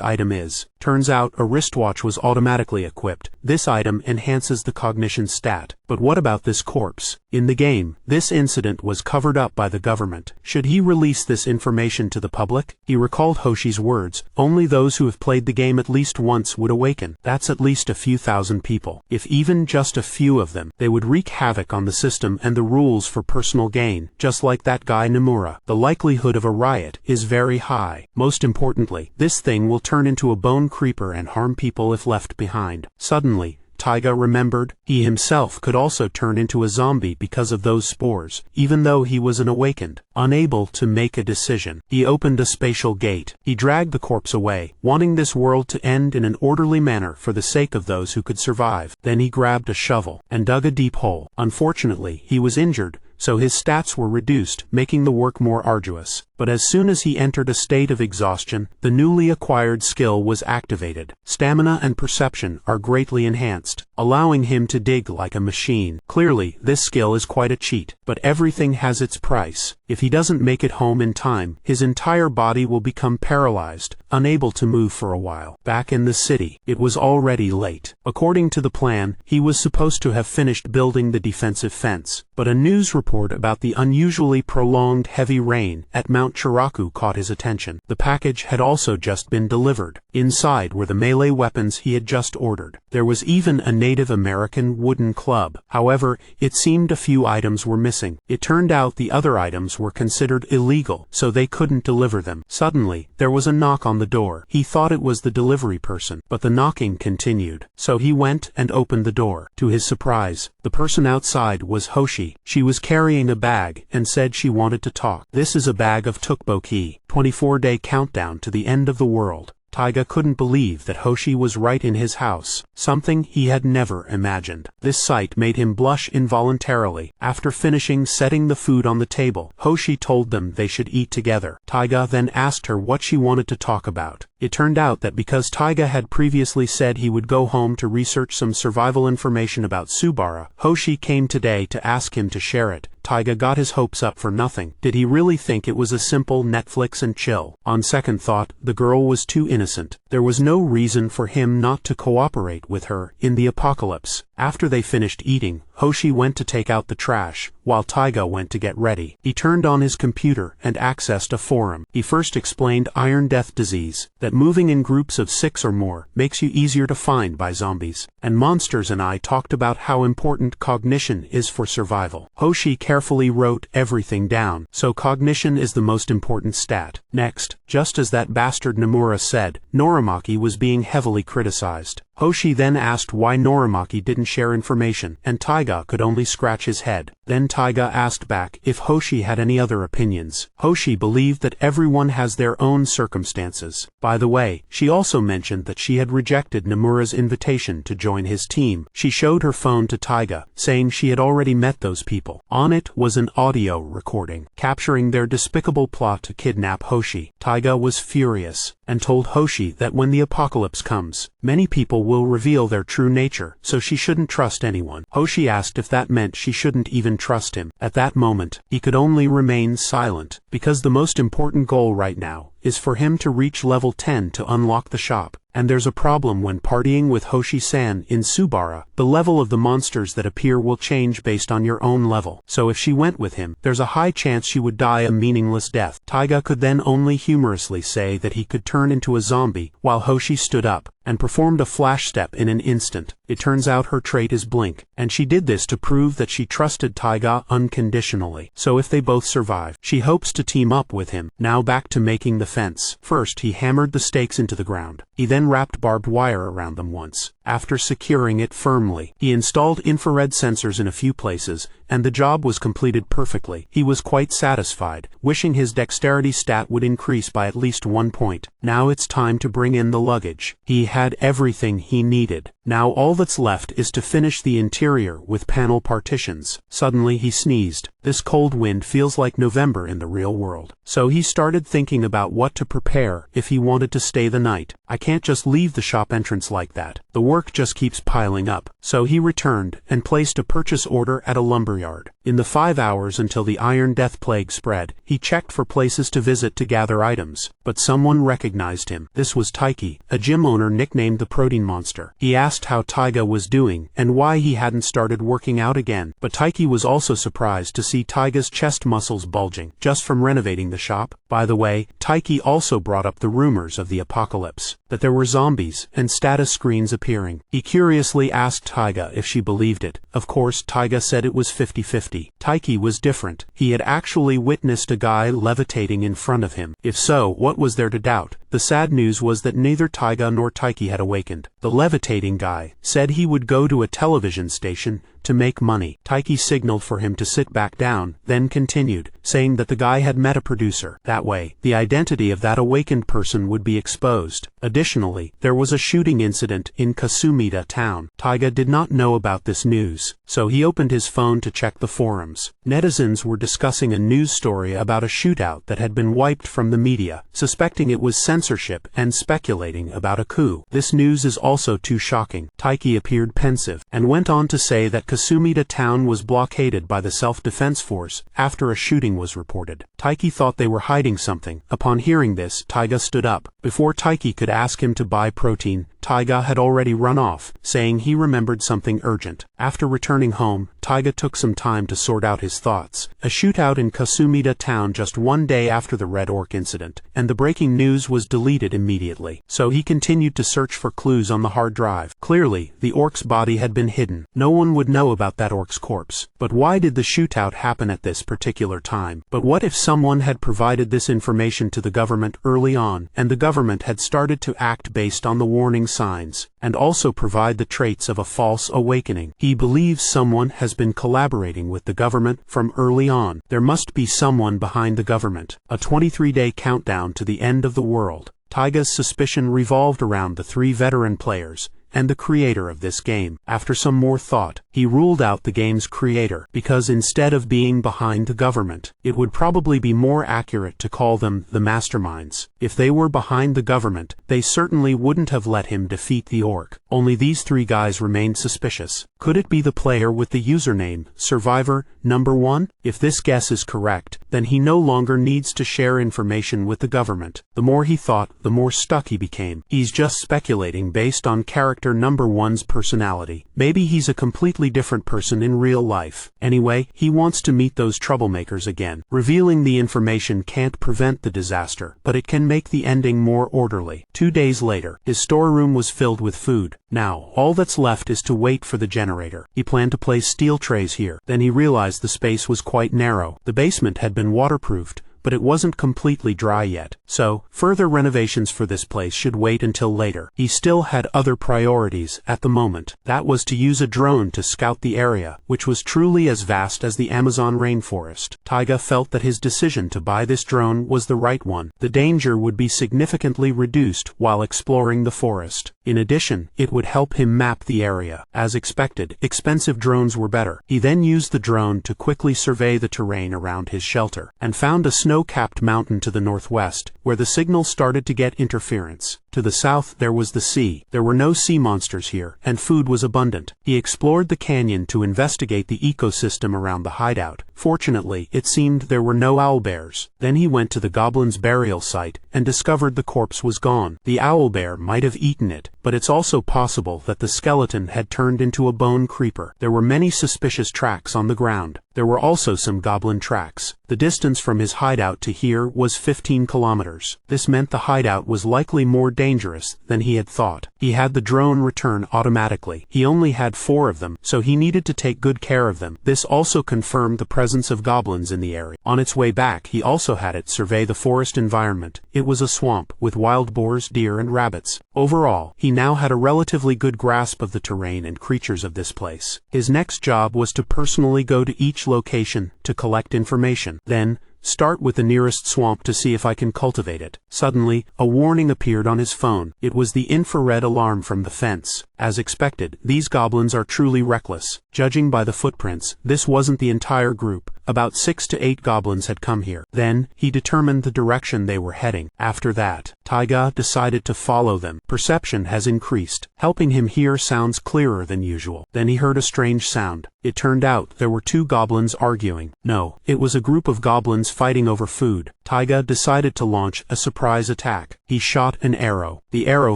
item is. Turns out a wristwatch was automatically equipped. This item enhances the cognition stat. But what about this corpse? In the game, this incident was covered up by the government. Should he release this information to the public? He recalled Hoshi's words, only those who have played the game at least once would awaken. That's at least a few thousand people. If even just a few of them, they would wreak havoc on the system and the rules for personal gain, just like that guy Nomura. The likelihood of a riot is very high. Most importantly, this thing will turn into a bone creeper and harm people if left behind. Suddenly, Taiga remembered he himself could also turn into a zombie because of those spores, even though he was an awakened. Unable to make a decision, he opened a spatial gate. He dragged the corpse away, wanting this world to end in an orderly manner for the sake of those who could survive. Then he grabbed a shovel and dug a deep hole. Unfortunately, he was injured, so his stats were reduced, making the work more arduous. But as soon as he entered a state of exhaustion, the newly acquired skill was activated. Stamina and perception are greatly enhanced, allowing him to dig like a machine. Clearly, this skill is quite a cheat, but everything has its price. If he doesn't make it home in time, his entire body will become paralyzed, unable to move for a while. Back in the city, it was already late. According to the plan, he was supposed to have finished building the defensive fence, but a news report about the unusually prolonged heavy rain at Mount Chiraku caught his attention. The package had also just been delivered. Inside were the melee weapons he had just ordered. There was even a Native American wooden club. However, it seemed a few items were missing. It turned out the other items were considered illegal, so they couldn't deliver them. Suddenly, there was a knock on the door. He thought it was the delivery person, but the knocking continued. So he went and opened the door. To his surprise, the person outside was Hoshi. She was carrying a bag and said she wanted to talk. This is a bag of tteokbokki, 24-day countdown to the end of the world. Taiga couldn't believe that Hoshi was right in his house, something he had never imagined. This sight made him blush involuntarily. After finishing setting the food on the table, Hoshi told them they should eat together. Taiga then asked her what she wanted to talk about. It turned out that because Taiga had previously said he would go home to research some survival information about Subara, Hoshi came today to ask him to share it. Taiga got his hopes up for nothing. Did he really think it was a simple Netflix and chill? On second thought, the girl was too innocent. There was no reason for him not to cooperate with her in the apocalypse. After they finished eating, Hoshi went to take out the trash, while Taiga went to get ready. He turned on his computer and accessed a forum. He first explained Iron Death disease, that moving in groups of 6 or more makes you easier to find by zombies. And Monsters and I talked about how important cognition is for survival. Hoshi carefully wrote everything down, so cognition is the most important stat. Next, just as that bastard Nomura said, Norimaki was being heavily criticized. Hoshi then asked why Norimaki didn't share information, and Taiga could only scratch his head. Then Taiga asked back if Hoshi had any other opinions. Hoshi believed that everyone has their own circumstances. By the way, she also mentioned that she had rejected Nomura's invitation to join his team. She showed her phone to Taiga, saying she had already met those people. On it was an audio recording, capturing their despicable plot to kidnap Hoshi. Taiga Taiga was furious, and told Hoshi that when the apocalypse comes, many people will reveal their true nature, so she shouldn't trust anyone. Hoshi asked if that meant she shouldn't even trust him. At that moment, he could only remain silent, because the most important goal right now is for him to reach level 10 to unlock the shop. And there's a problem when partying with Hoshi-san in Subara. The level of the monsters that appear will change based on your own level. So if she went with him, there's a high chance she would die a meaningless death. Taiga could then only humorously say that he could turn into a zombie, while Hoshi stood up and performed a flash step in an instant. It turns out her trait is blink, and she did this to prove that she trusted Taiga unconditionally. So if they both survive, she hopes to team up with him. Now back to making the fence. First, he hammered the stakes into the ground. He then wrapped barbed wire around them once. After securing it firmly, he installed infrared sensors in a few places, and the job was completed perfectly. He was quite satisfied, wishing his dexterity stat would increase by at least 1 point. Now it's time to bring in the luggage. He had everything he needed. Now all that's left is to finish the interior with panel partitions. Suddenly he sneezed. This cold wind feels like November in the real world. So he started thinking about what to prepare if he wanted to stay the night. I can't just leave the shop entrance like that. The work just keeps piling up. So he returned and placed a purchase order at a lumberyard. In the 5 hours until the Iron Death Plague spread, he checked for places to visit to gather items. But someone recognized him. This was Taiki, a gym owner nicknamed the Protein Monster. He asked how Taiga was doing and why he hadn't started working out again. But Taiki was also surprised to see Taiga's chest muscles bulging, just from renovating the shop. By the way, Taiki also brought up the rumors of the apocalypse, that there were zombies and status screens appearing. He curiously asked Taiga if she believed it. Of course, Taiga said it was 50-50. Taiki was different. He had actually witnessed a guy levitating in front of him. If so, what was there to doubt? The sad news was that neither Taiga nor Taiki had awakened. The levitating guy said he would go to a television station to make money. Taiki signaled for him to sit back down, then continued, saying that the guy had met a producer. That way, the identity of that awakened person would be exposed. Additionally, there was a shooting incident in Kasumida town. Taiga did not know about this news, so he opened his phone to check the forums. Netizens were discussing a news story about a shootout that had been wiped from the media, suspecting it was censorship and speculating about a coup. This news is also too shocking. Taiki appeared pensive, and went on to say that Kasumida town was blockaded by the self-defense force after a shooting was reported. Taiki thought they were hiding something. Upon hearing this, Taiga stood up. Before Taiki could ask him to buy protein, Taiga had already run off, saying he remembered something urgent. After returning home, Taiga took some time to sort out his thoughts. A shootout in Kasumida town just 1 day after the Red Orc incident, and the breaking news was deleted immediately. So he continued to search for clues on the hard drive. Clearly, the orc's body had been hidden. No one would know about that orc's corpse. But why did the shootout happen at this particular time? But what if someone had provided this information to the government early on, and the government had started to act based on the warning signs, and also provide the traits of a false awakening? He believes someone has been collaborating with the government from early on. There must be someone behind the government. A 23-day countdown to the end of the world. Taiga's suspicion revolved around the 3 veteran players and the creator of this game. After some more thought, he ruled out the game's creator, because instead of being behind the government, it would probably be more accurate to call them the masterminds. If they were behind the government, they certainly wouldn't have let him defeat the orc. Only these 3 guys remained suspicious. Could it be the player with the username Survivor #1? If this guess is correct, then he no longer needs to share information with the government. The more he thought, the more stuck he became. He's just speculating based on character #1's personality. Maybe he's a completely different person in real life. Anyway, he wants to meet those troublemakers again. Revealing the information can't prevent the disaster, but it can make the ending more orderly. 2 days later, his storeroom was filled with food. Now, all that's left is to wait for the generator. He planned to place steel trays here. Then he realized the space was quite narrow. The basement had been waterproofed, but it wasn't completely dry yet. So, further renovations for this place should wait until later. He still had other priorities at the moment. That was to use a drone to scout the area, which was truly as vast as the Amazon rainforest. Taiga felt that his decision to buy this drone was the right one. The danger would be significantly reduced while exploring the forest. In addition, it would help him map the area. As expected, expensive drones were better. He then used the drone to quickly survey the terrain around his shelter, and found a snow snow-capped mountain to the northwest, where the signal started to get interference. To the south there was the sea. There were no sea monsters here, and food was abundant. He explored the canyon to investigate the ecosystem around the hideout. Fortunately, it seemed there were no owlbears. Then he went to the goblin's burial site and discovered the corpse was gone. The owlbear might have eaten it, but it's also possible that the skeleton had turned into a bone creeper. There were many suspicious tracks on the ground. There were also some goblin tracks. The distance from his hideout to here was 15 kilometers. This meant the hideout was likely more dangerous than he had thought. He had the drone return automatically. He only had 4 of them, so he needed to take good care of them. This also confirmed the presence of goblins in the area. On its way back, he also had it survey the forest environment. It was a swamp with wild boars, deer, and rabbits. Overall, he now had a relatively good grasp of the terrain and creatures of this place. His next job was to personally go to each location to collect information. Then, start with the nearest swamp to see if I can cultivate it. Suddenly, a warning appeared on his phone. It was the infrared alarm from the fence. As expected, these goblins are truly reckless. Judging by the footprints, this wasn't the entire group. About 6 to 8 goblins had come here. Then, he determined the direction they were heading. After that, Taiga decided to follow them. Perception has increased, helping him hear sounds clearer than usual. Then he heard a strange sound. It turned out there were 2 goblins arguing. No, it was a group of goblins fighting over food. Taiga decided to launch a surprise attack. He shot an arrow. The arrow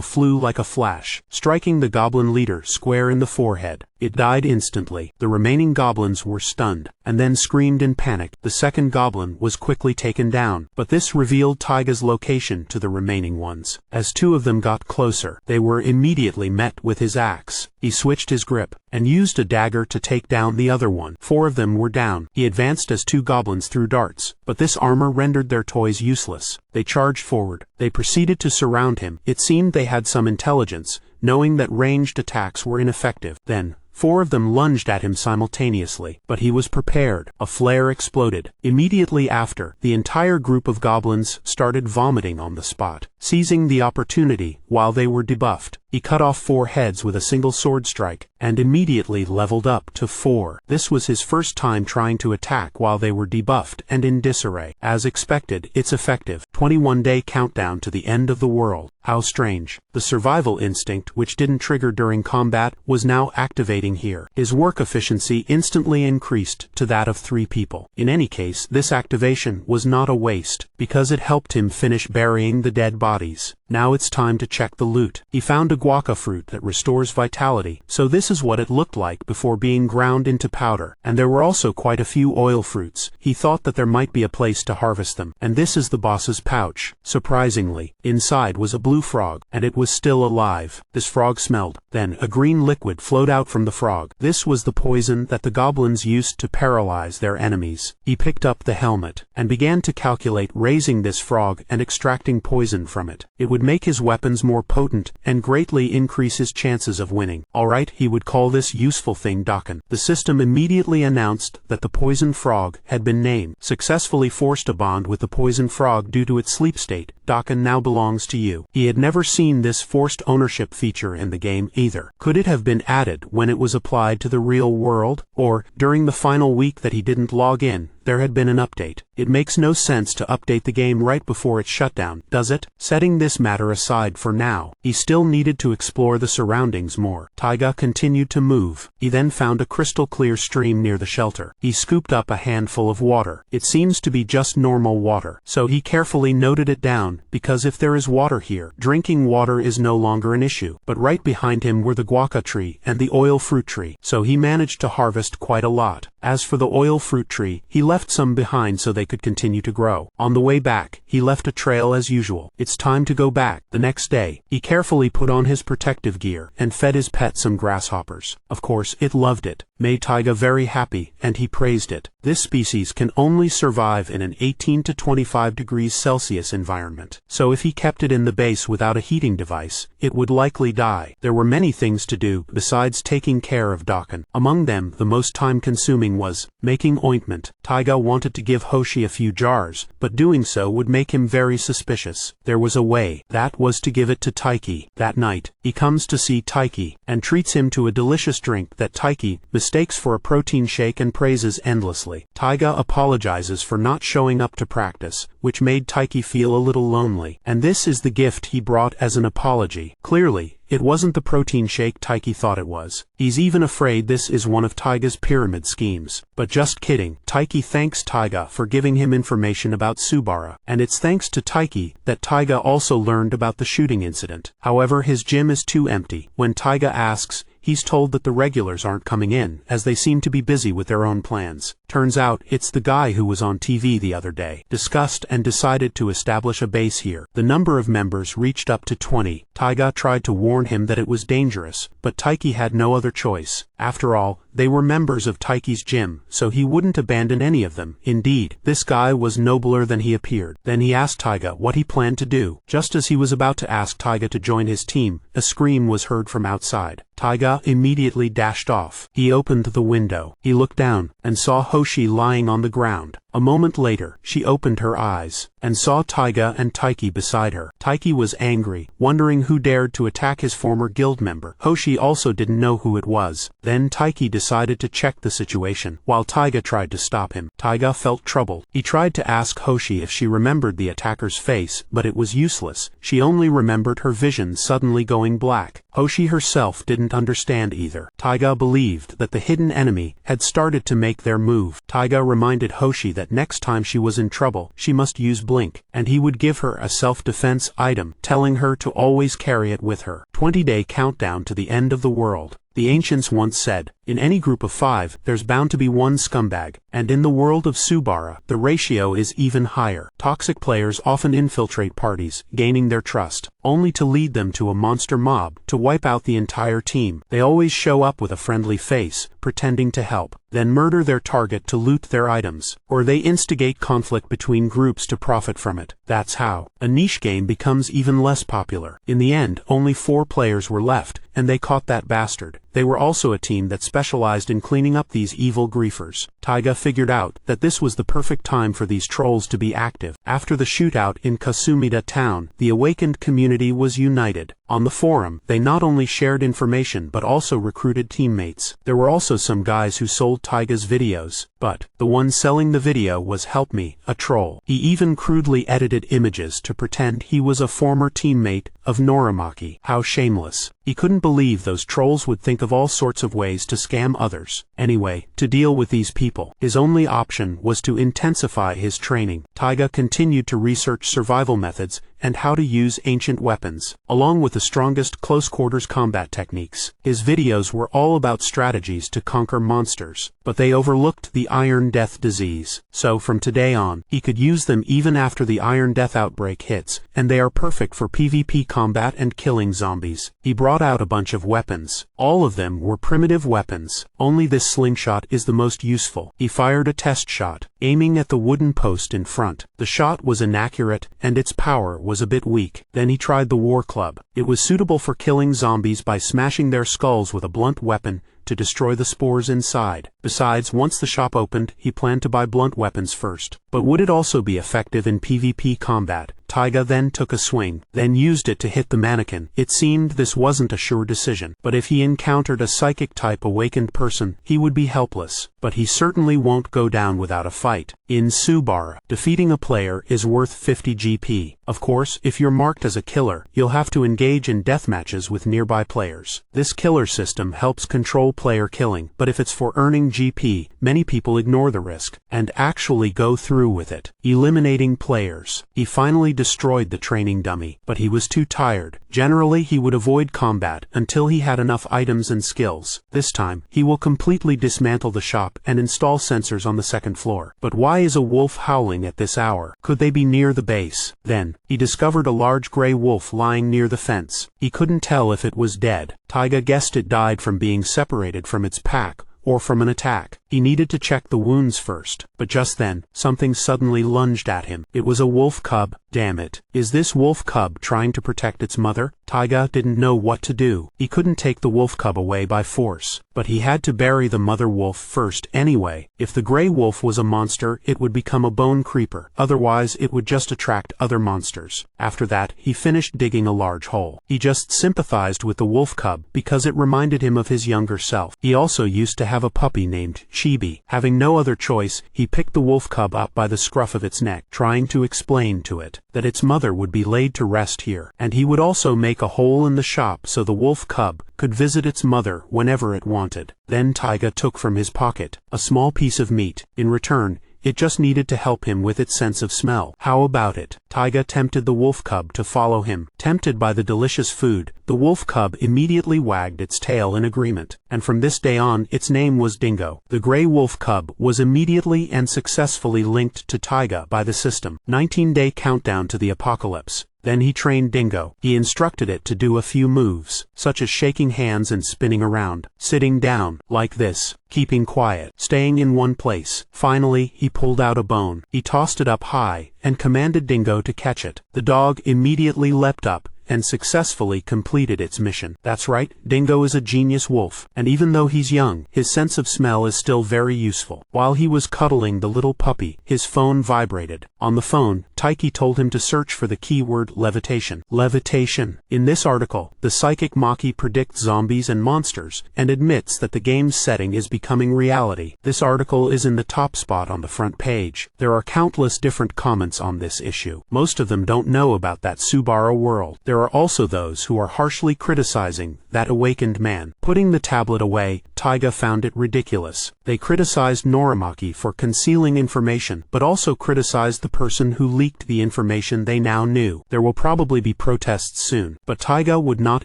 flew like a flash, striking the goblin leader square in the forehead. It died instantly. The remaining goblins were stunned, and then screamed in panic. The second goblin was quickly taken down, but this revealed Taiga's location to the remaining ones. As 2 of them got closer, they were immediately met with his axe. He switched his grip, and used a dagger to take down the other one. 4 of them were down. He advanced as 2 goblins threw darts, but this armor rendered their toys useless. They charged forward. They proceeded to surround him. It seemed they had some intelligence, knowing that ranged attacks were ineffective. Then, 4 of them lunged at him simultaneously, but he was prepared. A flare exploded. Immediately after, the entire group of goblins started vomiting on the spot. Seizing the opportunity, while they were debuffed, he cut off 4 heads with a single sword strike, and immediately leveled up to 4. This was his first time trying to attack while they were debuffed and in disarray. As expected, it's effective. 21-day countdown to the end of the world. How strange. The survival instinct, which didn't trigger during combat, was now activating here. His work efficiency instantly increased to that of 3 people. In any case, this activation was not a waste, because it helped him finish burying the dead bodies. Now it's time to check the loot. He found a guaca fruit that restores vitality, so this is what it looked like before being ground into powder. And there were also quite a few oil fruits. He thought that there might be a place to harvest them. And this is the boss's pouch. Surprisingly, inside was a blue frog, and it was still alive. This frog smelled. Then, a green liquid flowed out from the frog. This was the poison that the goblins used to paralyze their enemies. He picked up the helmet, and began to calculate raising this frog and extracting poison from it. It would make his weapons more potent, and greatly increase his chances of winning. Alright, he would call this useful thing Daken. The system immediately announced that the poison frog had been named. Successfully forced a bond with the poison frog due to its sleep state. Daken now belongs to you. He had never seen this forced ownership feature in the game either. Could it have been added when it was applied to the real world? Or, during the final week that he didn't log in, there had been an update? It makes no sense to update the game right before its shutdown, does it? Setting this matter aside for now, he still needed to explore the surroundings more. Taiga continued to move. He then found a crystal clear stream near the shelter. He scooped up a handful of water. It seems to be just normal water, so he carefully noted it down, because if there is water here, drinking water is no longer an issue. But right behind him were the guaca tree and the oil fruit tree, so he managed to harvest quite a lot. As for the oil fruit tree, he left some behind so they could continue to grow. On the way back, he left a trail as usual. It's time to go back. The next day, he carefully put on his protective gear and fed his pet some grasshoppers. Of course, it loved it. Made Taiga very happy, and he praised it. This species can only survive in an 18 to 25 degrees Celsius environment, so if he kept it in the base without a heating device, it would likely die. There were many things to do besides taking care of Daken. Among them, the most time-consuming was making ointment. Taiga wanted to give Hoshi a few jars, but doing so would make him very suspicious. There was a way. That was to give it to Taiki. That night, he comes to see Taiki, and treats him to a delicious drink that Taiki mistakes for a protein shake and praises endlessly. Taiga apologizes for not showing up to practice, which made Taiki feel a little lonely. And this is the gift he brought as an apology. Clearly, it wasn't the protein shake Taiki thought it was. He's even afraid this is one of Taiga's pyramid schemes. But just kidding. Taiki thanks Taiga for giving him information about Subara, and it's thanks to Taiki that Taiga also learned about the shooting incident. However, his gym is too empty. When Taiga asks, he's told that the regulars aren't coming in, as they seem to be busy with their own plans. Turns out, it's the guy who was on TV the other day. Discussed and decided to establish a base here. The number of members reached up to 20. Taiga tried to warn him that it was dangerous, but Taiki had no other choice. After all, they were members of Taiki's gym, so he wouldn't abandon any of them. Indeed, this guy was nobler than he appeared. Then he asked Taiga what he planned to do. Just as he was about to ask Taiga to join his team, a scream was heard from outside. Taiga immediately dashed off. He opened the window. He looked down and saw Hoshi lying on the ground. A moment later, she opened her eyes and saw Taiga and Taiki beside her. Taiki was angry, wondering who dared to attack his former guild member. Hoshi also didn't know who it was. Then Taiki decided to check the situation, while Taiga tried to stop him. Taiga felt troubled. He tried to ask Hoshi if she remembered the attacker's face, but it was useless. She only remembered her vision suddenly going black. Hoshi herself didn't understand either. Taiga believed that the hidden enemy had started to make their move. Taiga reminded Hoshi that next time she was in trouble, she must use Blink, and he would give her a self-defense item, telling her to always carry it with her. 20-day countdown to the end of the world. The ancients once said, in any group of 5, there's bound to be one scumbag, and in the world of Subara, the ratio is even higher. Toxic players often infiltrate parties, gaining their trust, only to lead them to a monster mob to wipe out the entire team. They always show up with a friendly face, pretending to help, then murder their target to loot their items, or they instigate conflict between groups to profit from it. That's how a niche game becomes even less popular. In the end, only 4 players were left, and they caught that bastard. They were also a team that specialized in cleaning up these evil griefers. Taiga figured out that this was the perfect time for these trolls to be active. After the shootout in Kasumida town, the awakened community was united. On the forum, they not only shared information but also recruited teammates. There were also some guys who sold Taiga's videos, but the one selling the video was Help Me, a troll. He even crudely edited images to pretend he was a former teammate of Norimaki. How shameless. He couldn't believe those trolls would think of all sorts of ways to scam others. Anyway, to deal with these people, his only option was to intensify his training. Taiga continued to research survival methods and how to use ancient weapons, along with the strongest close-quarters combat techniques. His videos were all about strategies to conquer monsters, but they overlooked the Iron Death disease. So from today on, he could use them even after the Iron Death outbreak hits, and they are perfect for PvP combat and killing zombies. He brought out a bunch of weapons. All of them were primitive weapons. Only this slingshot is the most useful. He fired a test shot, aiming at the wooden post in front. The shot was inaccurate, and its power was a bit weak. Then he tried the war club. It was suitable for killing zombies by smashing their skulls with a blunt weapon to destroy the spores inside. Besides, once the shop opened, he planned to buy blunt weapons first. But would it also be effective in PvP combat? Taiga then took a swing, then used it to hit the mannequin. It seemed this wasn't a sure decision, but if he encountered a psychic-type awakened person, he would be helpless. But he certainly won't go down without a fight. In Subara, defeating a player is worth 50 GP. Of course, if you're marked as a killer, you'll have to engage in deathmatches with nearby players. This killer system helps control player killing, but if it's for earning GP, many people ignore the risk and actually go through with it. Eliminating players. He finally destroyed the training dummy, but he was too tired. Generally, he would avoid combat until he had enough items and skills. This time, he will completely dismantle the shop and install sensors on the second floor. But why is a wolf howling at this hour? Could they be near the base? Then, he discovered a large gray wolf lying near the fence. He couldn't tell if it was dead. Taiga guessed it died from being separated from its pack, or from an attack. He needed to check the wounds first, but just then, something suddenly lunged at him. It was a wolf cub, Damn it. Is this wolf cub trying to protect its mother? Taiga didn't know what to do. He couldn't take the wolf cub away by force, but he had to bury the mother wolf first anyway. If the gray wolf was a monster, it would become a bone creeper. Otherwise, it would just attract other monsters. After that, he finished digging a large hole. He just sympathized with the wolf cub because it reminded him of his younger self. He also used to have a puppy named Chibi. Having no other choice, he picked the wolf cub up by the scruff of its neck, trying to explain to it that its mother would be laid to rest here, and he would also make a hole in the shop so the wolf cub could visit its mother whenever it wanted. Then Taiga took from his pocket a small piece of meat. In return, it just needed to help him with its sense of smell. How about it? Taiga tempted the wolf cub to follow him. Tempted by the delicious food, the wolf cub immediately wagged its tail in agreement, and from this day on, its name was Dingo. The gray wolf cub was immediately and successfully linked to Taiga by the system. 19-day countdown to the apocalypse. Then he trained Dingo. He instructed it to do a few moves, such as shaking hands and spinning around, sitting down, like this, keeping quiet, staying in one place. Finally, he pulled out a bone. He tossed it up high, and commanded Dingo to catch it. The dog immediately leapt up, and successfully completed its mission. That's right, Dingo is a genius wolf, and even though he's young, his sense of smell is still very useful. While he was cuddling the little puppy, his phone vibrated. On the phone, Taiki told him to search for the keyword levitation. Levitation. In this article, the psychic Maki predicts zombies and monsters, and admits that the game's setting is becoming reality. This article is in the top spot on the front page. There are countless different comments on this issue. Most of them don't know about that Subara world. There are also those who are harshly criticizing that awakened man. Putting the tablet away, Taiga found it ridiculous. They criticized Norimaki for concealing information, but also criticized the person who leaked the information they now knew. There will probably be protests soon, but Taiga would not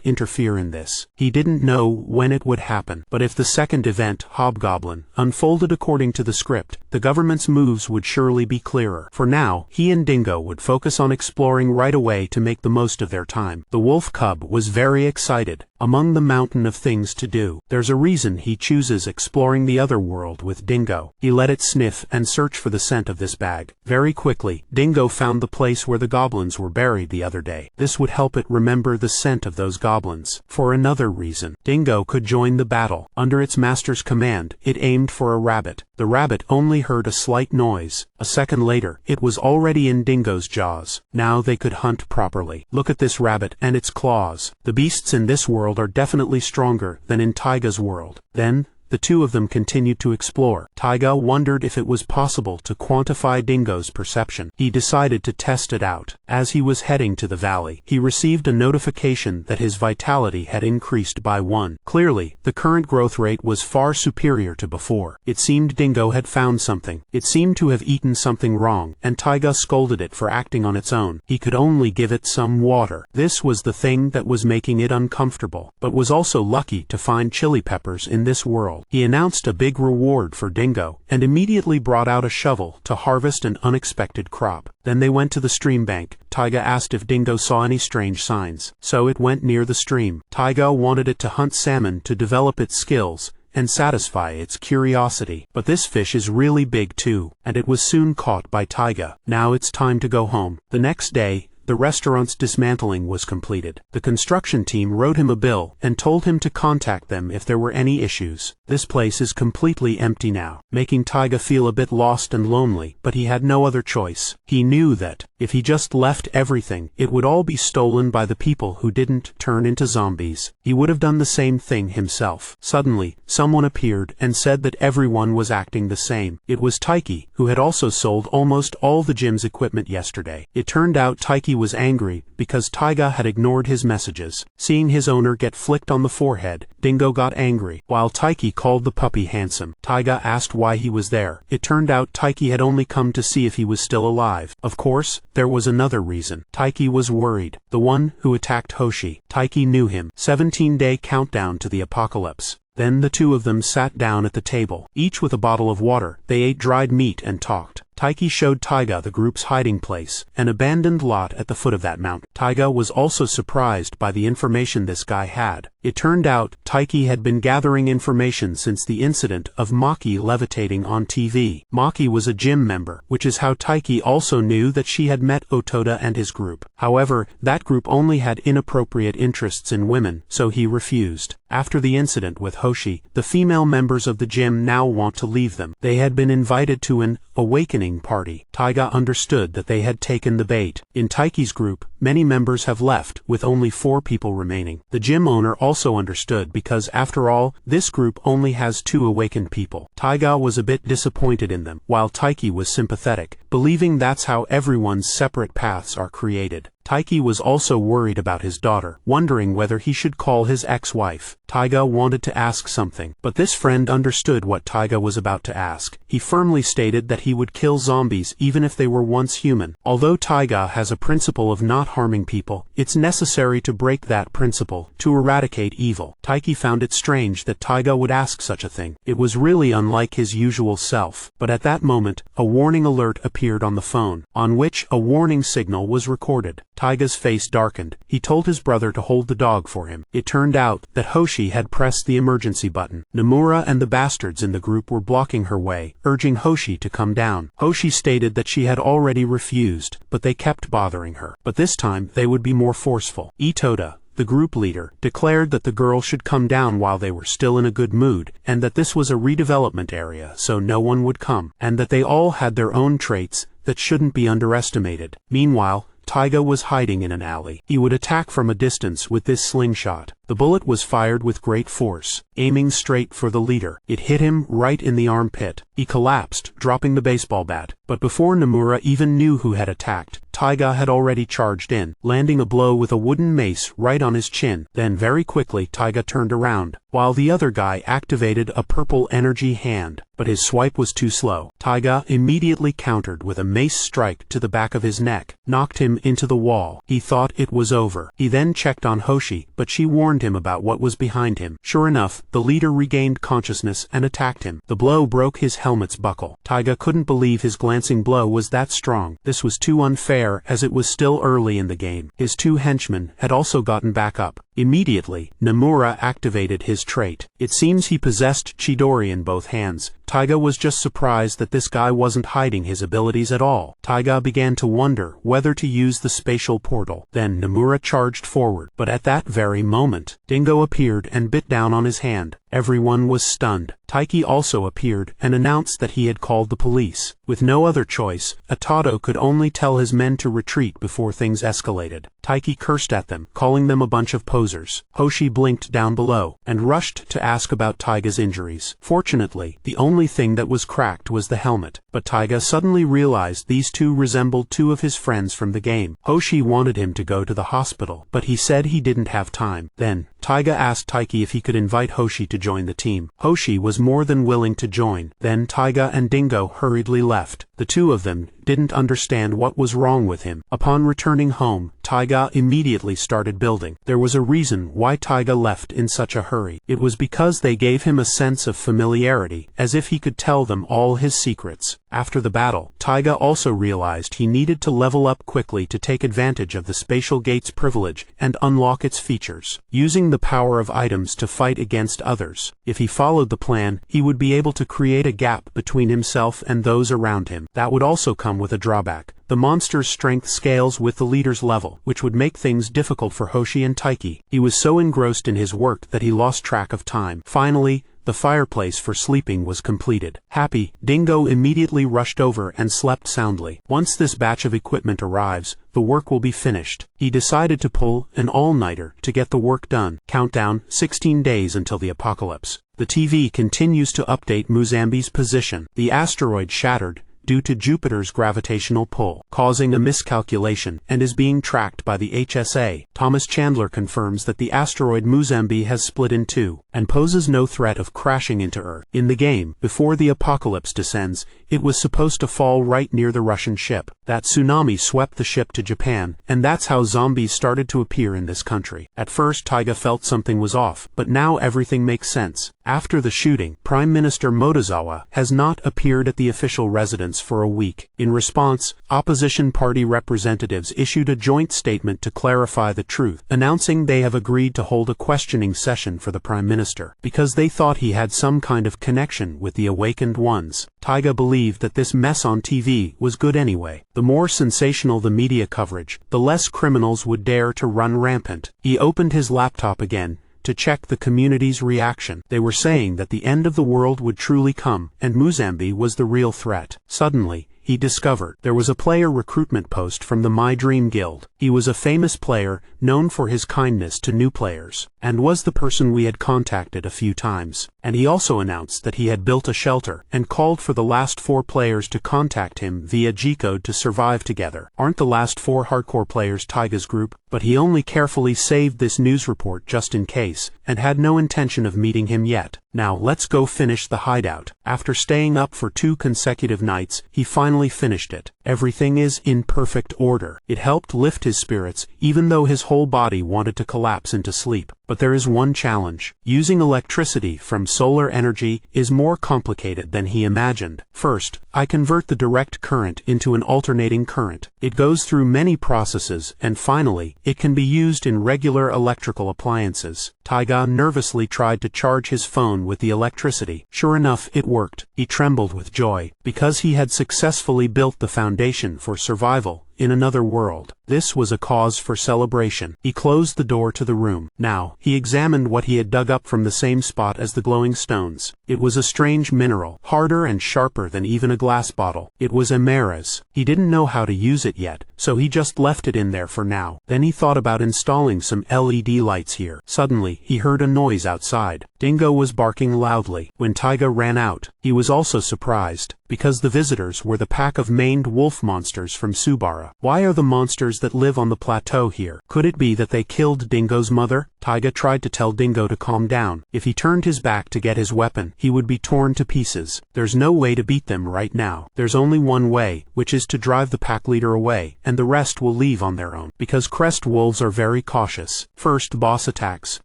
interfere in this. He didn't know when it would happen, but if the second event, Hobgoblin, unfolded according to the script, the government's moves would surely be clearer. For now, he and Dingo would focus on exploring right away to make the most of their time. The wolf cub was very excited. Among the mountain of things to do, there's a reason he chooses exploring the other world with Dingo. He let it sniff and search for the scent of this bag. Very quickly, Dingo found the place where the goblins were buried the other day. This would help it remember the scent of those goblins. For another reason, Dingo could join the battle. Under its master's command, it aimed for a rabbit. The rabbit only heard a slight noise. A second later, it was already in Dingo's jaws. Now they could hunt properly. Look at this rabbit and its claws. The beasts in this world are definitely stronger than in Taiga's world. Then, the two of them continued to explore. Taiga wondered if it was possible to quantify Dingo's perception. He decided to test it out. As he was heading to the valley, he received a notification that his vitality had increased by 1. Clearly, the current growth rate was far superior to before. It seemed Dingo had found something. It seemed to have eaten something wrong, and Taiga scolded it for acting on its own. He could only give it some water. This was the thing that was making it uncomfortable, but was also lucky to find chili peppers in this world. He announced a big reward for Dingo, and immediately brought out a shovel to harvest an unexpected crop. Then they went to the stream bank. Taiga asked if Dingo saw any strange signs, so it went near the stream. Taiga wanted it to hunt salmon to develop its skills and satisfy its curiosity. But this fish is really big too, and it was soon caught by Taiga. Now it's time to go home. The next day, the restaurant's dismantling was completed. The construction team wrote him a bill and told him to contact them if there were any issues. This place is completely empty now, making Taiga feel a bit lost and lonely, but he had no other choice. He knew that, if he just left everything, it would all be stolen by the people who didn't turn into zombies. He would have done the same thing himself. Suddenly, someone appeared and said that everyone was acting the same. It was Taiki, who had also sold almost all the gym's equipment yesterday. It turned out Taiki was angry because Taiga had ignored his messages. Seeing his owner get flicked on the forehead, Dingo got angry. While Taiki called the puppy handsome, Taiga asked why he was there. It turned out Taiki had only come to see if he was still alive. Of course, there was another reason. Taiki was worried. The one who attacked Hoshi. Taiki knew him. 17-day countdown to the apocalypse. Then the two of them sat down at the table, each with a bottle of water. They ate dried meat and talked. Taiki showed Taiga the group's hiding place, an abandoned lot at the foot of that mountain. Taiga was also surprised by the information this guy had. It turned out Taiki had been gathering information since the incident of Maki levitating on TV. Maki was a gym member, which is how Taiki also knew that she had met Otoda and his group. However, that group only had inappropriate interests in women, so he refused. After the incident with Hoshi, the female members of the gym now want to leave them. They had been invited to an awakening party. Taiga understood that they had taken the bait. In Taiki's group, many members have left, with only 4 people remaining. The gym owner also understood because, after all, this group only has 2 awakened people. Taiga was a bit disappointed in them, while Taiki was sympathetic, believing that's how everyone's separate paths are created. Taiki was also worried about his daughter, wondering whether he should call his ex-wife. Taiga wanted to ask something, but this friend understood what Taiga was about to ask. He firmly stated that he would kill zombies even if they were once human. Although Taiga has a principle of not harming people, it's necessary to break that principle to eradicate evil. Taiki found it strange that Taiga would ask such a thing. It was really unlike his usual self. But at that moment, a warning alert appeared on the phone, on which a warning signal was recorded. Taiga's face darkened. He told his brother to hold the dog for him. It turned out that Hoshi had pressed the emergency button. Nomura and the bastards in the group were blocking her way, urging Hoshi to come down. Hoshi stated that she had already refused, but they kept bothering her. But this time, they would be more forceful. Itoda, the group leader, declared that the girl should come down while they were still in a good mood, and that this was a redevelopment area so no one would come, and that they all had their own traits that shouldn't be underestimated. Meanwhile, Taiga was hiding in an alley. He would attack from a distance with this slingshot. The bullet was fired with great force, aiming straight for the leader. It hit him right in the armpit. He collapsed, dropping the baseball bat. But before Nomura even knew who had attacked, Taiga had already charged in, landing a blow with a wooden mace right on his chin. Then very quickly Taiga turned around, while the other guy activated a purple energy hand. But his swipe was too slow. Taiga immediately countered with a mace strike to the back of his neck, knocked him into the wall. He thought it was over. He then checked on Hoshi, but she warned him about what was behind him. Sure enough, the leader regained consciousness and attacked him. The blow broke his helmet's buckle. Taiga couldn't believe his glancing blow was that strong. This was too unfair, as it was still early in the game. His 2 henchmen had also gotten back up. Immediately, Nomura activated his trait. It seems he possessed Chidori in both hands. Taiga was just surprised that this guy wasn't hiding his abilities at all. Taiga began to wonder whether to use the spatial portal. Then Nomura charged forward, but at that very moment, Dingo appeared and bit down on his hand. Everyone was stunned. Taiki also appeared and announced that he had called the police. With no other choice, Atado could only tell his men to retreat before things escalated. Taiki cursed at them, calling them a bunch of posers. Hoshi blinked down below, and rushed to ask about Taiga's injuries. Fortunately, the only thing that was cracked was the helmet. But Taiga suddenly realized these 2 resembled 2 of his friends from the game. Hoshi wanted him to go to the hospital, but he said he didn't have time. Then, Taiga asked Taiki if he could invite Hoshi to join the team. Hoshi was more than willing to join. Then Taiga and Dingo hurriedly left. The 2 of them didn't understand what was wrong with him. Upon returning home, Taiga immediately started building. There was a reason why Taiga left in such a hurry. It was because they gave him a sense of familiarity, as if he could tell them all his secrets. After the battle, Taiga also realized he needed to level up quickly to take advantage of the Spatial Gate's privilege and unlock its features, using the power of items to fight against others. If he followed the plan, he would be able to create a gap between himself and those around him. That would also come with a drawback. The monster's strength scales with the leader's level, which would make things difficult for Hoshi and Taiki. He was so engrossed in his work that he lost track of time. Finally, the fireplace for sleeping was completed. Happy, Dingo immediately rushed over and slept soundly. Once this batch of equipment arrives, the work will be finished. He decided to pull an all-nighter to get the work done. Countdown, 16 days until the apocalypse. The TV continues to update Muzambi's position. The asteroid shattered due to Jupiter's gravitational pull, causing a miscalculation, and is being tracked by the HSA. Thomas Chandler confirms that the asteroid Muzambi has split in 2, and poses no threat of crashing into Earth. In the game, before the apocalypse descends, it was supposed to fall right near the Russian ship. That tsunami swept the ship to Japan, and that's how zombies started to appear in this country. At first Taiga felt something was off, but now everything makes sense. After the shooting, Prime Minister Motozawa has not appeared at the official residence for a week. In response, opposition party representatives issued a joint statement to clarify the truth, announcing they have agreed to hold a questioning session for the Prime Minister, because they thought he had some kind of connection with the awakened ones. Taiga believed that this mess on TV was good anyway. The more sensational the media coverage, the less criminals would dare to run rampant. He opened his laptop again to check the community's reaction. They were saying that the end of the world would truly come, and Muzambi was the real threat. Suddenly, he discovered there was a player recruitment post from the My Dream Guild. He was a famous player, known for his kindness to new players, and was the person we had contacted a few times. And he also announced that he had built a shelter, and called for the last 4 players to contact him via G-code to survive together. Aren't the last 4 hardcore players Taiga's group? But he only carefully saved this news report just in case, and had no intention of meeting him yet. Now let's go finish the hideout. After staying up for 2 consecutive nights, he finally finished it. Everything is in perfect order. It helped lift his spirits, even though his whole body wanted to collapse into sleep. But there is one challenge. Using electricity from solar energy is more complicated than he imagined. First, I convert the direct current into an alternating current. It goes through many processes, and finally, it can be used in regular electrical appliances. Taiga nervously tried to charge his phone with the electricity. Sure enough, it worked. He trembled with joy, because he had successfully built the foundation for survival in another world. This was a cause for celebration. He closed the door to the room. Now, he examined what he had dug up from the same spot as the glowing stones. It was a strange mineral, harder and sharper than even a glass bottle. It was emeras. He didn't know how to use it yet, so he just left it in there for now. Then he thought about installing some LED lights here. Suddenly, he heard a noise outside. Dingo was barking loudly. When Taiga ran out, he was also surprised, because the visitors were the pack of maned wolf monsters from Subara. Why are the monsters that live on the plateau here? Could it be that they killed Dingo's mother? Taiga tried to tell Dingo to calm down. If he turned his back to get his weapon, he would be torn to pieces. There's no way to beat them right now. There's only one way, which is to drive the pack leader away, and the rest will leave on their own. Because crest wolves are very cautious. First boss attacks,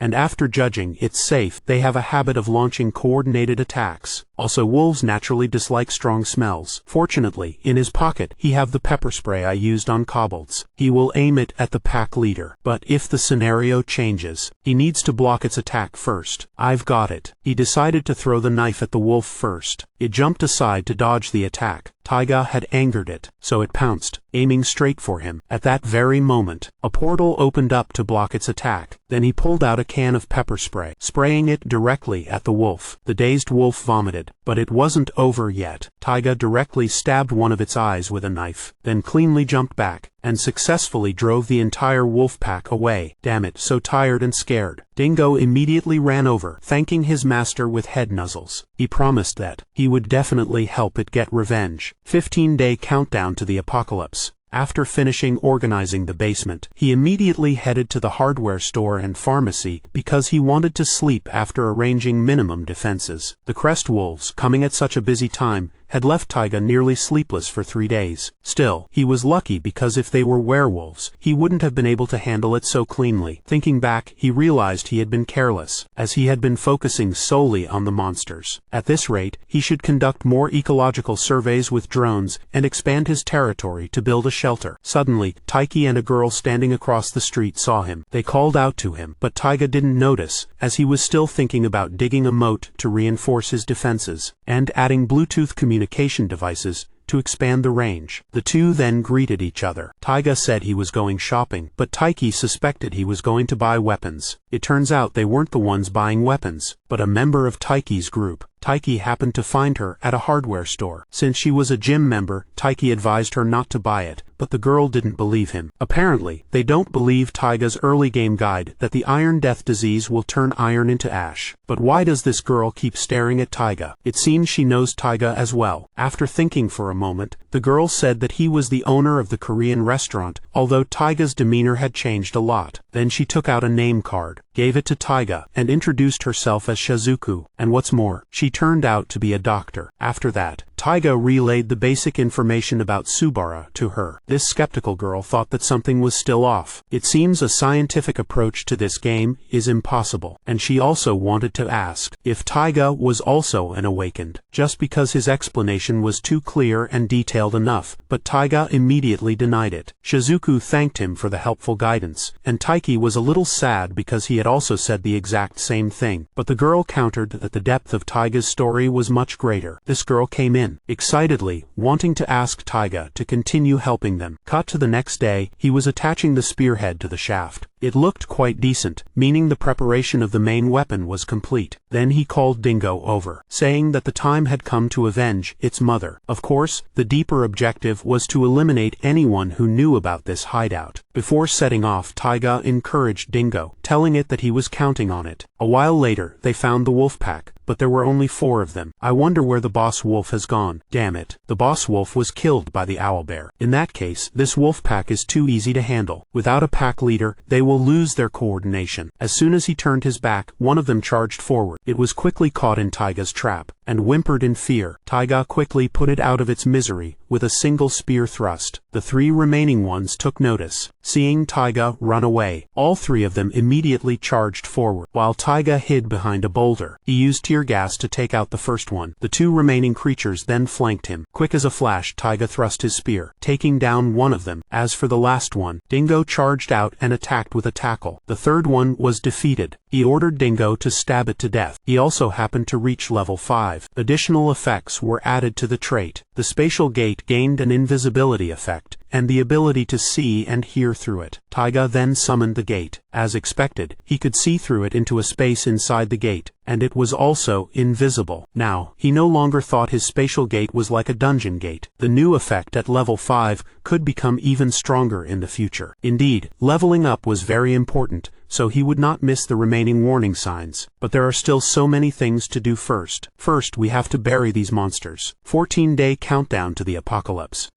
and after judging it's safe, they have a habit of launching coordinated attacks. Also, wolves naturally dislike strong smells. Fortunately, in his pocket, he have the pepper spray I used on kobolds. He will aim it at the pack leader. But if the scenario changes, he needs to block its attack first. I've got it. He decided to throw the knife at the wolf first. It jumped aside to dodge the attack. Taiga had angered it, so it pounced, aiming straight for him. At that very moment, a portal opened up to block its attack. Then he pulled out a can of pepper spray, spraying it directly at the wolf. The dazed wolf vomited, but it wasn't over yet. Taiga directly stabbed one of its eyes with a knife, then cleanly jumped back, and successfully drove the entire wolf pack away. Damn it, so tired and scared. Dingo immediately ran over, thanking his master with head nuzzles. He promised that he would definitely help it get revenge. 15-day countdown to the apocalypse. After finishing organizing the basement, he immediately headed to the hardware store and pharmacy because he wanted to sleep after arranging minimum defenses. The crest wolves, coming at such a busy time, had left Taiga nearly sleepless for 3 days. Still, he was lucky because if they were werewolves, he wouldn't have been able to handle it so cleanly. Thinking back, he realized he had been careless, as he had been focusing solely on the monsters. At this rate, he should conduct more ecological surveys with drones and expand his territory to build a shelter. Suddenly, Taiki and a girl standing across the street saw him. They called out to him, but Taiga didn't notice, as he was still thinking about digging a moat to reinforce his defenses, and adding Bluetooth communication devices to expand the range. The two then greeted each other. Taiga said he was going shopping, but Taiki suspected he was going to buy weapons. It turns out they weren't the ones buying weapons, but a member of Taiki's group. Taiki happened to find her at a hardware store. Since she was a gym member, Taiki advised her not to buy it, but the girl didn't believe him. Apparently, they don't believe Taiga's early game guide that the iron death disease will turn iron into ash. But why does this girl keep staring at Taiga? It seems she knows Taiga as well. After thinking for a moment, the girl said that he was the owner of the Korean restaurant, although Taiga's demeanor had changed a lot. Then she took out a name card, gave it to Taiga, and introduced herself as Shizuku. And what's more, she turned out to be a doctor. After that, Taiga relayed the basic information about Subara to her. This skeptical girl thought that something was still off. It seems a scientific approach to this game is impossible, and she also wanted to ask if Taiga was also an awakened, just because his explanation was too clear and detailed enough, but Taiga immediately denied it. Shizuku thanked him for the helpful guidance, and Taiki was a little sad because he had also said the exact same thing, but the girl countered that the depth of Taiga's story was much greater. This girl came in, excitedly, wanting to ask Taiga to continue helping them. Cut to the next day, he was attaching the spearhead to the shaft. It looked quite decent, meaning the preparation of the main weapon was complete. Then he called Dingo over, saying that the time had come to avenge its mother. Of course, the deeper objective was to eliminate anyone who knew about this hideout. Before setting off, Taiga encouraged Dingo, telling it that he was counting on it. A while later, they found the wolf pack, but there were only 4 of them. I wonder where the boss wolf has gone. Damn it. The boss wolf was killed by the owlbear. In that case, this wolf pack is too easy to handle. Without a pack leader, they will lose their coordination. As soon as he turned his back, one of them charged forward. It was quickly caught in Taiga's trap, and whimpered in fear. Taiga quickly put it out of its misery with a single spear thrust. The 3 remaining ones took notice. Seeing Taiga run away, all 3 of them immediately charged forward, while Taiga hid behind a boulder. He used tear gas to take out the first one. The 2 remaining creatures then flanked him. Quick as a flash, Taiga thrust his spear, taking down one of them. As for the last one, Dingo charged out and attacked with a tackle. The 3rd one was defeated. He ordered Dingo to stab it to death. He also happened to reach level 5. Additional effects were added to the trait. The spatial gate gained an invisibility effect, and the ability to see and hear through it. Taiga then summoned the gate. As expected, he could see through it into a space inside the gate, and it was also invisible. Now, he no longer thought his spatial gate was like a dungeon gate. The new effect at level 5 could become even stronger in the future. Indeed, leveling up was very important, so he would not miss the remaining warning signs. But there are still so many things to do first. First, we have to bury these monsters. 14-day countdown to the apocalypse.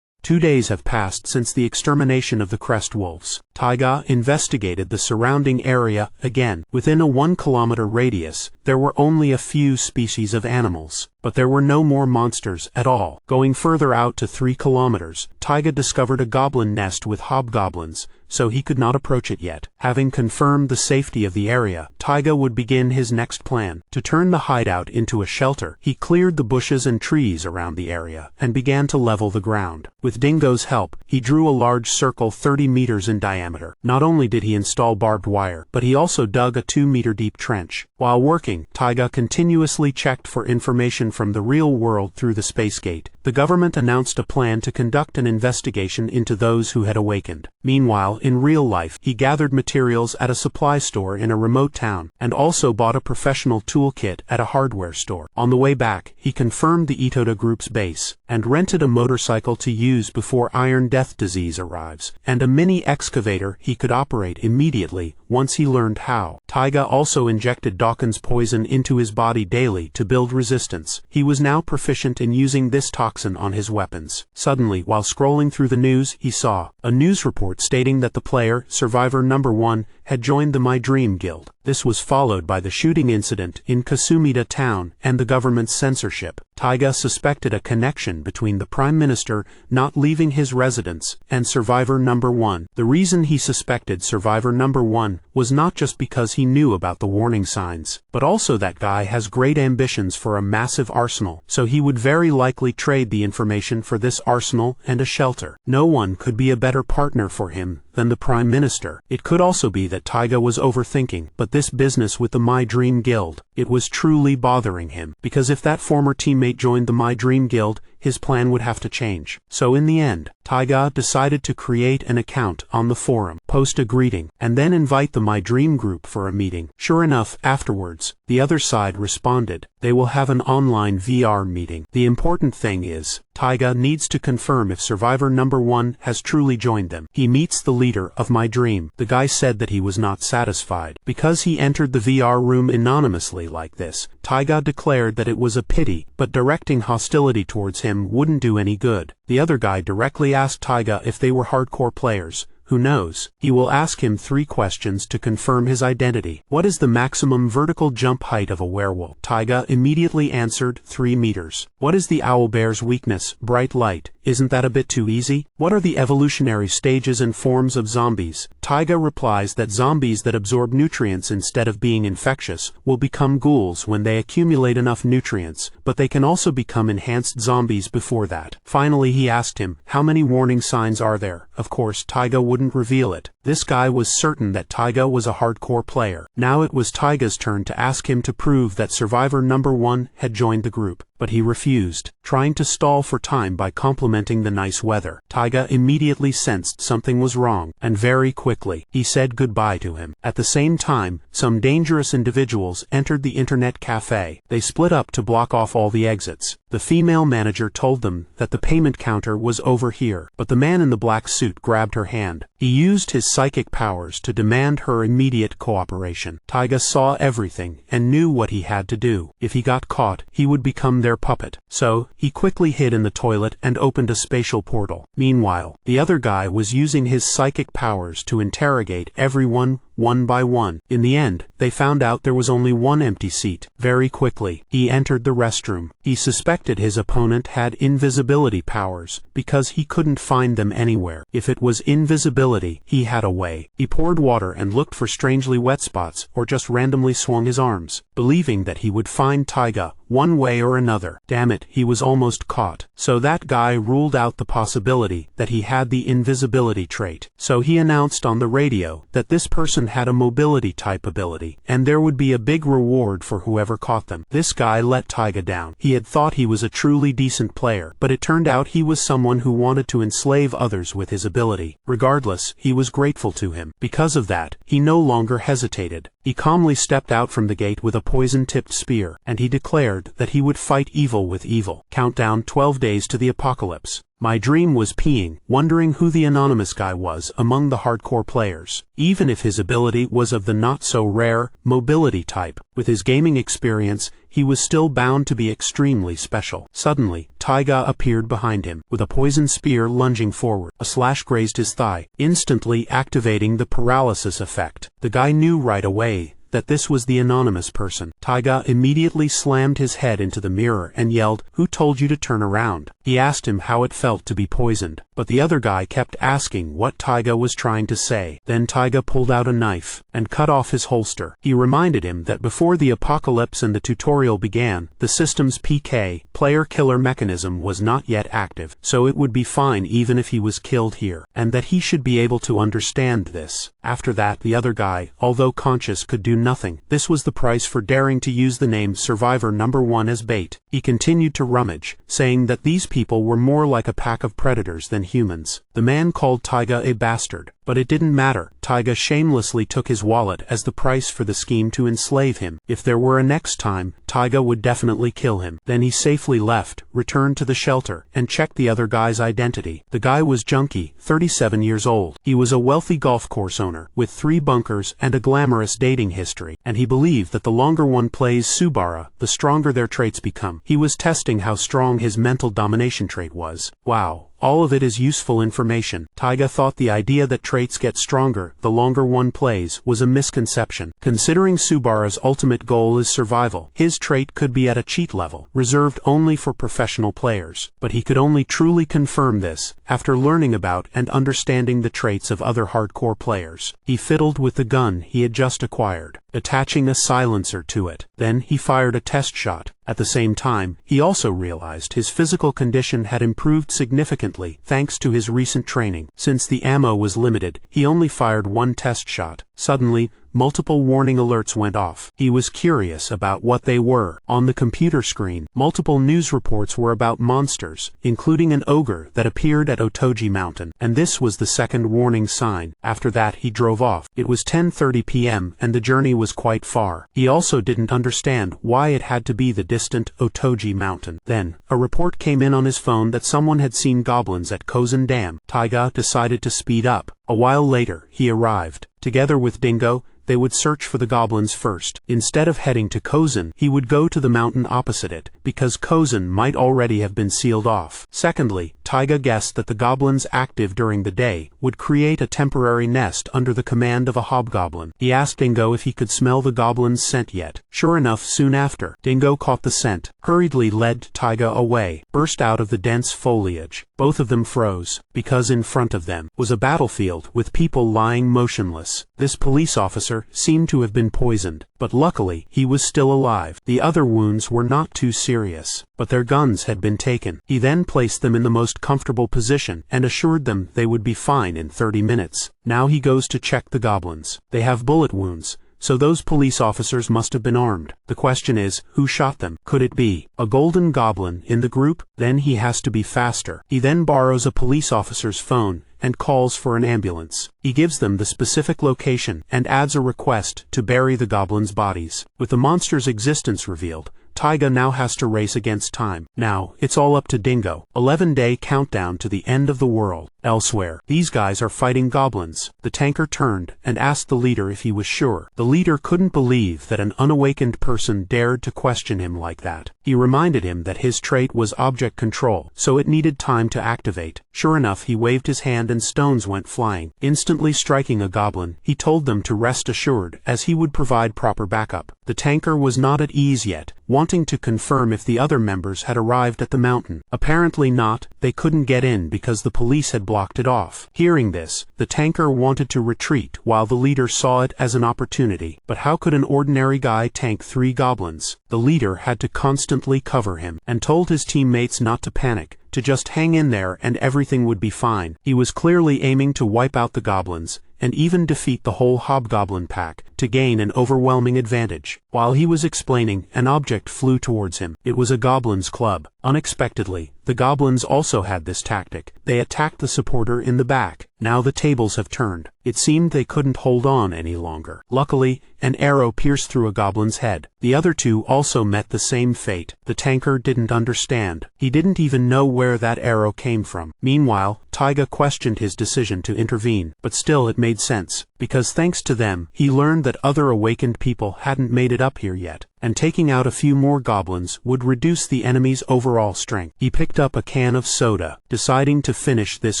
2 days have passed since the extermination of the crest wolves. Taiga investigated the surrounding area again. Within a 1-kilometer radius, there were only a few species of animals, but there were no more monsters at all. Going further out to 3 kilometers, Taiga discovered a goblin nest with hobgoblins, so he could not approach it yet. Having confirmed the safety of the area, Taiga would begin his next plan. To turn the hideout into a shelter, he cleared the bushes and trees around the area, and began to level the ground. With Dingo's help, he drew a large circle 30 meters in diameter. Not only did he install barbed wire, but he also dug a 2-meter deep trench. While working, Taiga continuously checked for information from the real world through the space gate. The government announced a plan to conduct an investigation into those who had awakened. Meanwhile, in real life, he gathered materials at a supply store in a remote town, and also bought a professional toolkit at a hardware store. On the way back, he confirmed the Itoda Group's base, and rented a motorcycle to use before Iron Death disease arrives, and a mini excavator he could operate immediately once he learned how. Taiga also injected Dawkins poison into his body daily to build resistance. He was now proficient in using this toxin on his weapons. Suddenly, while scrolling through the news, he saw a news report stating that the player, Survivor Number 1, had joined the My Dream Guild. This was followed by the shooting incident in Kasumida town and the government's censorship. Taiga suspected a connection between the Prime Minister not leaving his residence and Survivor Number 1. The reason he suspected Survivor Number 1 was not just because he knew about the warning signs, but also that guy has great ambitions for a massive arsenal, so he would very likely trade the information for this arsenal and a shelter. No one could be a better partner for him than the Prime Minister. It could also be that Taiga was overthinking, but this business with the My Dream Guild, it was truly bothering him, because if that former teammate joined the My Dream Guild, his plan would have to change. So in the end, Taiga decided to create an account on the forum, post a greeting, and then invite the My Dream group for a meeting. Sure enough, afterwards, the other side responded. They will have an online VR meeting. The important thing is, Taiga needs to confirm if Survivor Number 1 has truly joined them. He meets the leader of My Dream. The guy said that he was not satisfied. Because he entered the VR room anonymously like this, Taiga declared that it was a pity, but directing hostility towards him wouldn't do any good. The other guy directly asked Taiga if they were hardcore players, Who knows? He will ask him 3 questions to confirm his identity. What is the maximum vertical jump height of a werewolf? Taiga immediately answered 3 meters. What is the owlbear's weakness? Bright light. Isn't that a bit too easy? What are the evolutionary stages and forms of zombies? Taiga replies that zombies that absorb nutrients instead of being infectious will become ghouls when they accumulate enough nutrients, but they can also become enhanced zombies before that. Finally, he asked him, how many warning signs are there? Of course, Taiga wouldn't reveal it. This guy was certain that Taiga was a hardcore player. Now it was Taiga's turn to ask him to prove that survivor number 1 had joined the group, but he refused, trying to stall for time by complimenting the nice weather. Taiga immediately sensed something was wrong, and very quickly, he said goodbye to him. At the same time, some dangerous individuals entered the internet cafe. They split up to block off all the exits. The female manager told them that the payment counter was over here, but the man in the black suit grabbed her hand. He used his psychic powers to demand her immediate cooperation. Taiga saw everything and knew what he had to do. If he got caught, he would become their puppet. So, he quickly hid in the toilet and opened a spatial portal. Meanwhile, the other guy was using his psychic powers to interrogate everyone one by one. In the end, they found out there was only one empty seat. Very quickly, he entered the restroom. He suspected his opponent had invisibility powers, because he couldn't find them anywhere. If it was invisibility, he had a way. He poured water and looked for strangely wet spots, or just randomly swung his arms, believing that he would find Taiga one way or another. Damn it, he was almost caught. So that guy ruled out the possibility that he had the invisibility trait. So he announced on the radio that this person had a mobility type ability, and there would be a big reward for whoever caught them. This guy let Taiga down. He had thought he was a truly decent player, but it turned out he was someone who wanted to enslave others with his ability. Regardless, he was grateful to him. Because of that, he no longer hesitated. He calmly stepped out from the gate with a poison-tipped spear, and he declared that he would fight evil with evil. Countdown 12 days to the apocalypse. My dream was peeing, wondering who the anonymous guy was among the hardcore players. Even if his ability was of the not-so-rare mobility type, with his gaming experience, he was still bound to be extremely special. Suddenly, Taiga appeared behind him, with a poison spear lunging forward. A slash grazed his thigh, instantly activating the paralysis effect. The guy knew right away that this was the anonymous person. Taiga immediately slammed his head into the mirror and yelled, "Who told you to turn around?" He asked him how it felt to be poisoned, but the other guy kept asking what Taiga was trying to say. Then Taiga pulled out a knife and cut off his holster. He reminded him that before the apocalypse and the tutorial began, the system's PK, player-killer mechanism, was not yet active, so it would be fine even if he was killed here, and that he should be able to understand this. After that, the other guy, although conscious, could do nothing. This was the price for daring to use the name Survivor Number 1 as bait. He continued to rummage, saying that these people were more like a pack of predators than humans. The man called Taiga a bastard, but it didn't matter. Taiga shamelessly took his wallet as the price for the scheme to enslave him. If there were a next time, Taiga would definitely kill him. Then he safely left, returned to the shelter, and checked the other guy's identity. The guy was Junkie, 37 years old. He was a wealthy golf course owner, with 3 bunkers and a glamorous dating history, and he believed that the longer one plays Subara, the stronger their traits become. He was testing how strong his mental domination trait was. Wow. All of it is useful information. Taiga thought the idea that traits get stronger the longer one plays was a misconception. Considering Subara's ultimate goal is survival, his trait could be at a cheat level, reserved only for professional players. But he could only truly confirm this after learning about and understanding the traits of other hardcore players. He fiddled with the gun he had just acquired, attaching a silencer to it. Then he fired a test shot. At the same time, he also realized his physical condition had improved significantly thanks to his recent training. Since the ammo was limited, he only fired 1 test shot. Suddenly, multiple warning alerts went off. He was curious about what they were. On the computer screen, multiple news reports were about monsters, including an ogre that appeared at Otoji Mountain, and this was the second warning sign. After that, he drove off. It was 10:30 p.m. and the journey was quite far. He also didn't understand why it had to be the distant Otoji Mountain. Then, a report came in on his phone that someone had seen goblins at Kozen Dam. Taiga decided to speed up. A while later, he arrived. Together with Dingo, they would search for the goblins first. Instead of heading to Kozan, he would go to the mountain opposite it, because Kozan might already have been sealed off. Secondly, Taiga guessed that the goblins active during the day would create a temporary nest under the command of a hobgoblin. He asked Dingo if he could smell the goblin's scent yet. Sure enough, soon after, Dingo caught the scent, hurriedly led Taiga away, burst out of the dense foliage. Both of them froze, because in front of them was a battlefield with people lying motionless. This police officer seemed to have been poisoned, but luckily he was still alive. The other wounds were not too serious, but their guns had been taken. He then placed them in the most comfortable position and assured them they would be fine in 30 minutes. Now he goes to check the goblins. They have bullet wounds, so those police officers must have been armed. The question is, who shot them? Could it be a golden goblin in the group? Then he has to be faster. He then borrows a police officer's phone and calls for an ambulance. He gives them the specific location and adds a request to bury the goblins' bodies. With the monster's existence revealed, Taiga now has to race against time. Now, it's all up to Dingo. 11-day countdown to the end of the world. Elsewhere, these guys are fighting goblins. The tanker turned and asked the leader if he was sure. The leader couldn't believe that an unawakened person dared to question him like that. He reminded him that his trait was object control, so it needed time to activate. Sure enough, he waved his hand and stones went flying, instantly striking a goblin. He told them to rest assured, as he would provide proper backup. The tanker was not at ease yet, wanting to confirm if the other members had arrived at the mountain. Apparently not. They couldn't get in because the police had blocked it off. Hearing this, the tanker wanted to retreat while the leader saw it as an opportunity. But how could an ordinary guy tank 3 goblins? The leader had to constantly cover him and told his teammates not to panic, to just hang in there and everything would be fine. He was clearly aiming to wipe out the goblins and even defeat the whole hobgoblin pack to gain an overwhelming advantage. While he was explaining, an object flew towards him. It was a goblin's club. Unexpectedly, the goblins also had this tactic. They attacked the supporter in the back. Now the tables have turned. It seemed they couldn't hold on any longer. Luckily, an arrow pierced through a goblin's head. The other 2 also met the same fate. The tanker didn't understand. He didn't even know where that arrow came from. Meanwhile, Taiga questioned his decision to intervene, but still it made sense, because thanks to them, he learned that other awakened people hadn't made it up here yet, and taking out a few more goblins would reduce the enemy's overall strength. He picked up a can of soda, deciding to finish this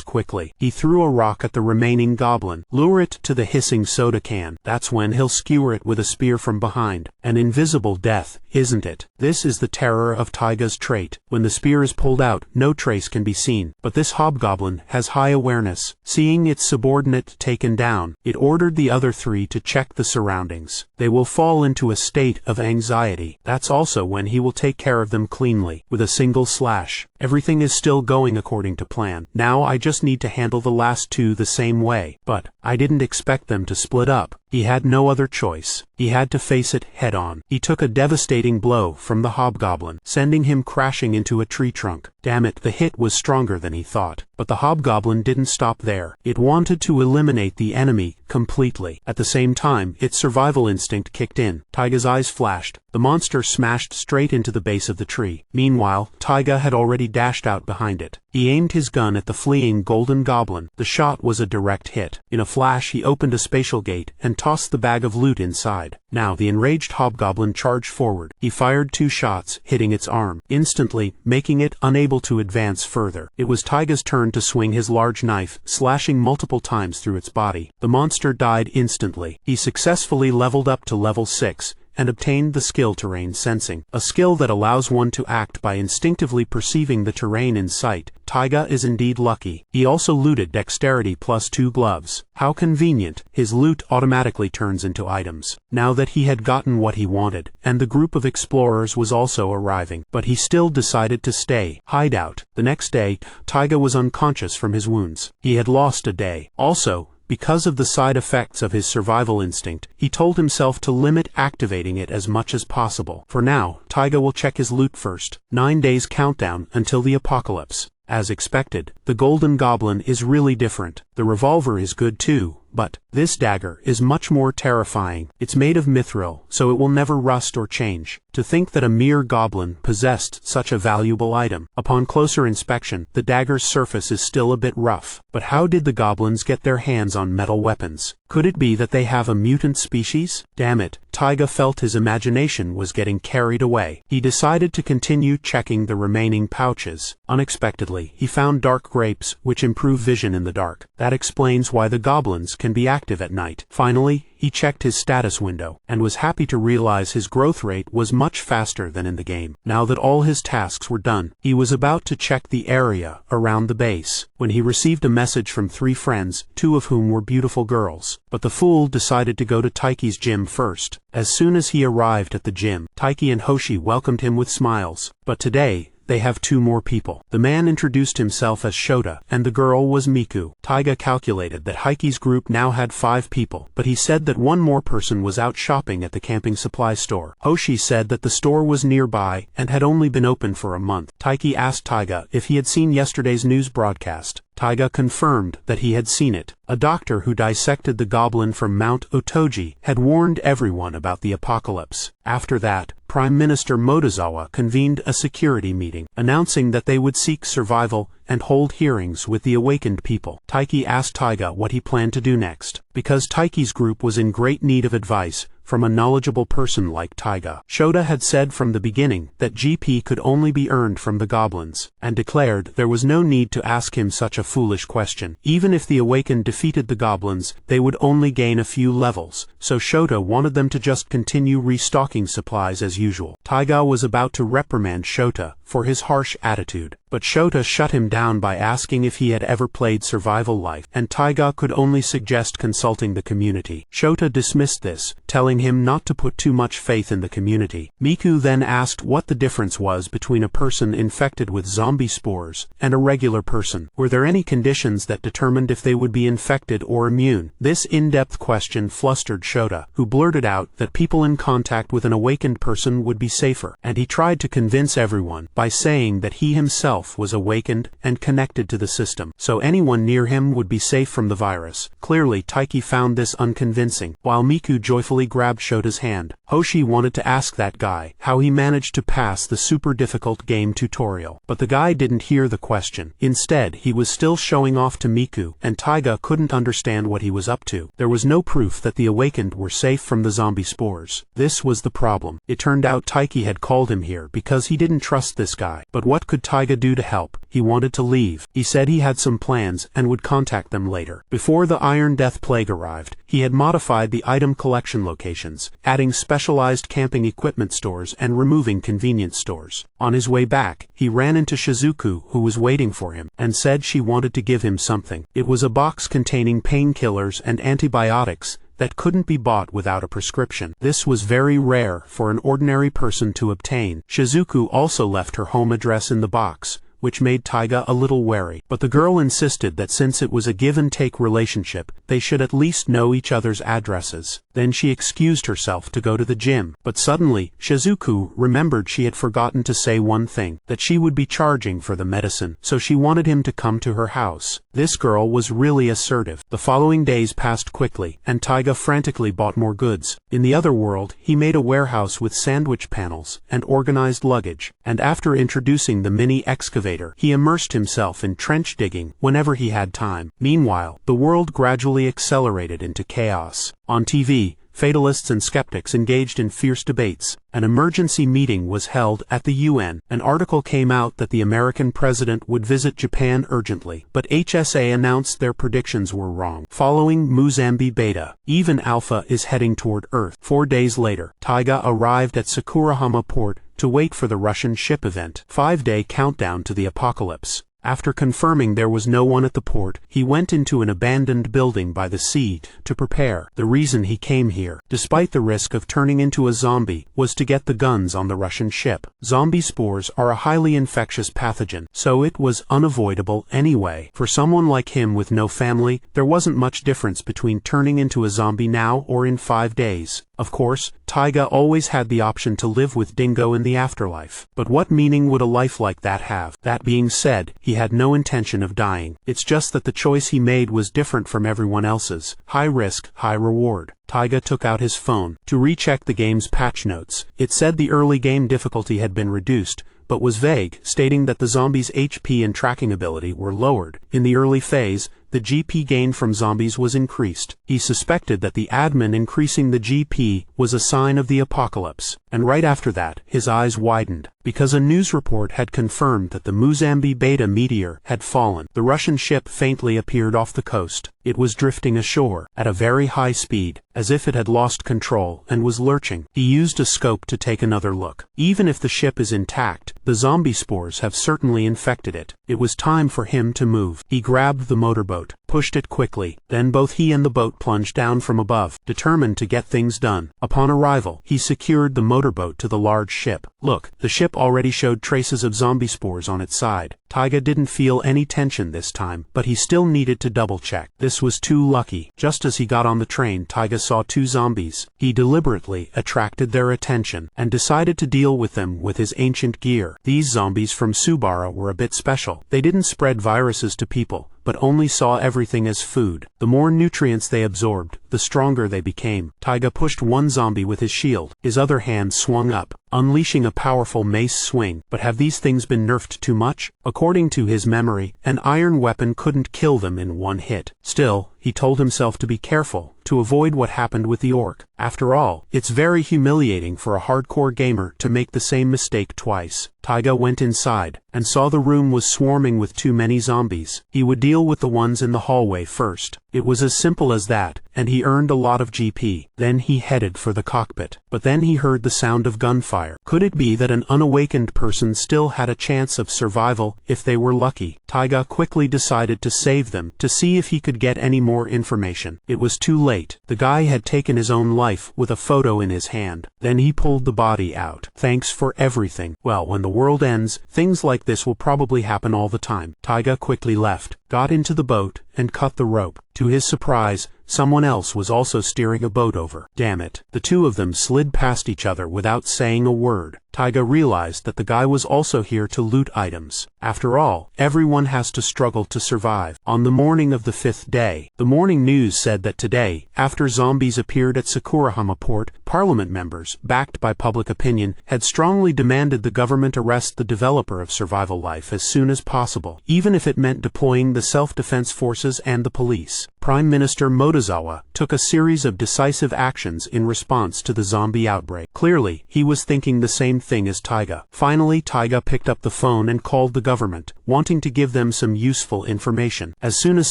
quickly. He threw a rock at the remaining goblin. Lure it to the hissing soda can. That's when he'll skewer it with a spear from behind. An invisible death, isn't it? This is the terror of Taiga's trait. When the spear is pulled out, no trace can be seen. But this hobgoblin has high awareness. Seeing its subordinate taken down, it ordered the other 3 to check the surroundings. They will fall into a state of anxiety. That's also when he will take care of them cleanly, with a single slash. Everything is still going according to plan. Now I just need to handle the last 2 the same way. But I didn't expect them to split up. He had no other choice. He had to face it head-on. He took a devastating blow from the hobgoblin, sending him crashing into a tree trunk. Damn it, the hit was stronger than he thought. But the hobgoblin didn't stop there. It wanted to eliminate the enemy completely. At the same time, its survival instinct kicked in. Taiga's eyes flashed. The monster smashed straight into the base of the tree. Meanwhile, Taiga had already dashed out behind it. He aimed his gun at the fleeing golden goblin. The shot was a direct hit. In a flash, he opened a spatial gate and tossed the bag of loot inside. Now the enraged hobgoblin charged forward. He fired 2 shots, hitting its arm, instantly making it unable to advance further. It was Taiga's turn to swing his large knife, slashing multiple times through its body. The monster died instantly. He successfully leveled up to level 6, and obtained the skill Terrain Sensing, a skill that allows one to act by instinctively perceiving the terrain in sight. Taiga is indeed lucky. He also looted Dexterity +2 gloves. How convenient. His loot automatically turns into items. Now that he had gotten what he wanted, and the group of explorers was also arriving, but he still decided to stay. Hideout. The next day, Taiga was unconscious from his wounds. He had lost a day. Also, because of the side effects of his survival instinct, he told himself to limit activating it as much as possible. For now, Taiga will check his loot first. 9 days countdown until the apocalypse. As expected, the Golden Goblin is really different. The revolver is good too, but this dagger is much more terrifying. It's made of mithril, so it will never rust or change. To think that a mere goblin possessed such a valuable item. Upon closer inspection, the dagger's surface is still a bit rough. But how did the goblins get their hands on metal weapons? Could it be that they have a mutant species? Damn it, Taiga felt his imagination was getting carried away. He decided to continue checking the remaining pouches. Unexpectedly, he found dark grapes, which improve vision in the dark. That explains why the goblins can be active at night. Finally, he checked his status window, and was happy to realize his growth rate was much faster than in the game. Now that all his tasks were done, he was about to check the area around the base, when he received a message from 3 friends, 2 of whom were beautiful girls. But the fool decided to go to Taiki's gym first. As soon as he arrived at the gym, Taiki and Hoshi welcomed him with smiles. But today, they have 2 more people. The man introduced himself as Shota, and the girl was Miku. Taiga calculated that Heiki's group now had 5 people, but he said that 1 more person was out shopping at the camping supply store. Hoshi said that the store was nearby and had only been open for a month. Taiki asked Taiga if he had seen yesterday's news broadcast. Taiga confirmed that he had seen it. A doctor who dissected the goblin from Mount Otoji had warned everyone about the apocalypse. After that, Prime Minister Motozawa convened a security meeting, announcing that they would seek survival and hold hearings with the awakened people. Taiki asked Taiga what he planned to do next, because Taiki's group was in great need of advice from a knowledgeable person like Taiga. Shota had said from the beginning that GP could only be earned from the goblins, and declared there was no need to ask him such a foolish question. Even if the awakened defeated the goblins, they would only gain a few levels, so Shota wanted them to just continue restocking supplies as usual. Taiga was about to reprimand Shota for his harsh attitude, but Shota shut him down by asking if he had ever played Survival Life, and Taiga could only suggest consulting the community. Shota dismissed this, telling him not to put too much faith in the community. Miku then asked what the difference was between a person infected with zombie spores and a regular person. Were there any conditions that determined if they would be infected or immune? This in-depth question flustered Shota, who blurted out that people in contact with an awakened person would be safer, and he tried to convince everyone by saying that he himself was awakened and connected to the system, so anyone near him would be safe from the virus. Clearly, Taiki found this unconvincing, while Miku joyfully grabbed Shota's hand. Hoshi wanted to ask that guy how he managed to pass the super difficult game tutorial, but the guy didn't hear the question. Instead, he was still showing off to Miku, and Taiga couldn't understand what he was up to. There was no proof that the awakened were safe from the zombie spores. This was the problem. It turned out Taiki had called him here because he didn't trust this guy. But what could Taiga do to help? He wanted to leave. He said he had some plans and would contact them later. Before the Iron Death Plague arrived, he had modified the item collection locations, adding specialized camping equipment stores and removing convenience stores. On his way back, he ran into Shizuku, who was waiting for him, and said she wanted to give him something. It was a box containing painkillers and antibiotics that couldn't be bought without a prescription. This was very rare for an ordinary person to obtain. Shizuku also left her home address in the box, which made Taiga a little wary. But the girl insisted that since it was a give-and-take relationship, they should at least know each other's addresses. Then she excused herself to go to the gym. But suddenly, Shizuku remembered she had forgotten to say one thing, that she would be charging for the medicine, so she wanted him to come to her house. This girl was really assertive. The following days passed quickly, and Taiga frantically bought more goods. In the other world, he made a warehouse with sandwich panels and organized luggage, and after introducing the mini excavator, he immersed himself in trench digging whenever he had time. Meanwhile, the world gradually accelerated into chaos. On TV, fatalists and skeptics engaged in fierce debates. An emergency meeting was held at the UN. An article came out that the American president would visit Japan urgently, but HSA announced their predictions were wrong. Following Muzambi Beta, even Alpha is heading toward Earth. 4 days later, Taiga arrived at Sakurahama port to wait for the Russian ship event. 5-day countdown to the apocalypse. After confirming there was no one at the port, he went into an abandoned building by the sea to prepare. The reason he came here, despite the risk of turning into a zombie, was to get the guns on the Russian ship. Zombie spores are a highly infectious pathogen, so it was unavoidable anyway. For someone like him with no family, there wasn't much difference between turning into a zombie now or in 5 days. Of course, Taiga always had the option to live with Dingo in the afterlife. But what meaning would a life like that have? That being said, he had no intention of dying. It's just that the choice he made was different from everyone else's. High risk, high reward. Taiga took out his phone to recheck the game's patch notes. It said the early game difficulty had been reduced, but was vague, stating that the zombies' HP and tracking ability were lowered. In the early phase, the GP gained from zombies was increased. He suspected that the admin increasing the GP was a sign of the apocalypse, and right after that, his eyes widened, because a news report had confirmed that the Muzambi Beta meteor had fallen. The Russian ship faintly appeared off the coast. It was drifting ashore at a very high speed, as if it had lost control and was lurching. He used a scope to take another look. Even if the ship is intact, the zombie spores have certainly infected it. It was time for him to move. He grabbed the motorboat, pushed it quickly, then both he and the boat plunged down from above, determined to get things done. Upon arrival, he secured the motorboat to the large ship. Look, the ship already showed traces of zombie spores on its side. Taiga didn't feel any tension this time, but he still needed to double-check. This was too lucky. Just as he got on the train, Taiga saw two zombies. He deliberately attracted their attention and decided to deal with them with his ancient gear. These zombies from Subara were a bit special. They didn't spread viruses to people, but only saw everything as food. The more nutrients they absorbed, the stronger they became. Taiga pushed one zombie with his shield. His other hand swung up, unleashing a powerful mace swing. But have these things been nerfed too much? According to his memory, an iron weapon couldn't kill them in one hit. Still, he told himself to be careful, to avoid what happened with the orc. After all, it's very humiliating for a hardcore gamer to make the same mistake twice. Taiga went inside, and saw the room was swarming with too many zombies. He would deal with the ones in the hallway first. It was as simple as that, and he earned a lot of GP. Then he headed for the cockpit. But then he heard the sound of gunfire. Could it be that an unawakened person still had a chance of survival if they were lucky? Taiga quickly decided to save them, to see if he could get any more information. It was too late. The guy had taken his own life with a photo in his hand. Then he pulled the body out. Thanks for everything. Well, when the world ends, things like this will probably happen all the time. Taiga quickly left, got into the boat, and cut the rope. To his surprise, someone else was also steering a boat over. Damn it. The two of them slid past each other without saying a word. Taiga realized that the guy was also here to loot items. After all, everyone has to struggle to survive. On the morning of the 5th day, the morning news said that today, after zombies appeared at Sakurahama port, parliament members, backed by public opinion, had strongly demanded the government arrest the developer of Survival Life as soon as possible, even if it meant deploying the self-defense forces and the police. Prime Minister Motozawa took a series of decisive actions in response to the zombie outbreak. Clearly, he was thinking the same thing as Taiga. Finally, Taiga picked up the phone and called the government, wanting to give them some useful information. As soon as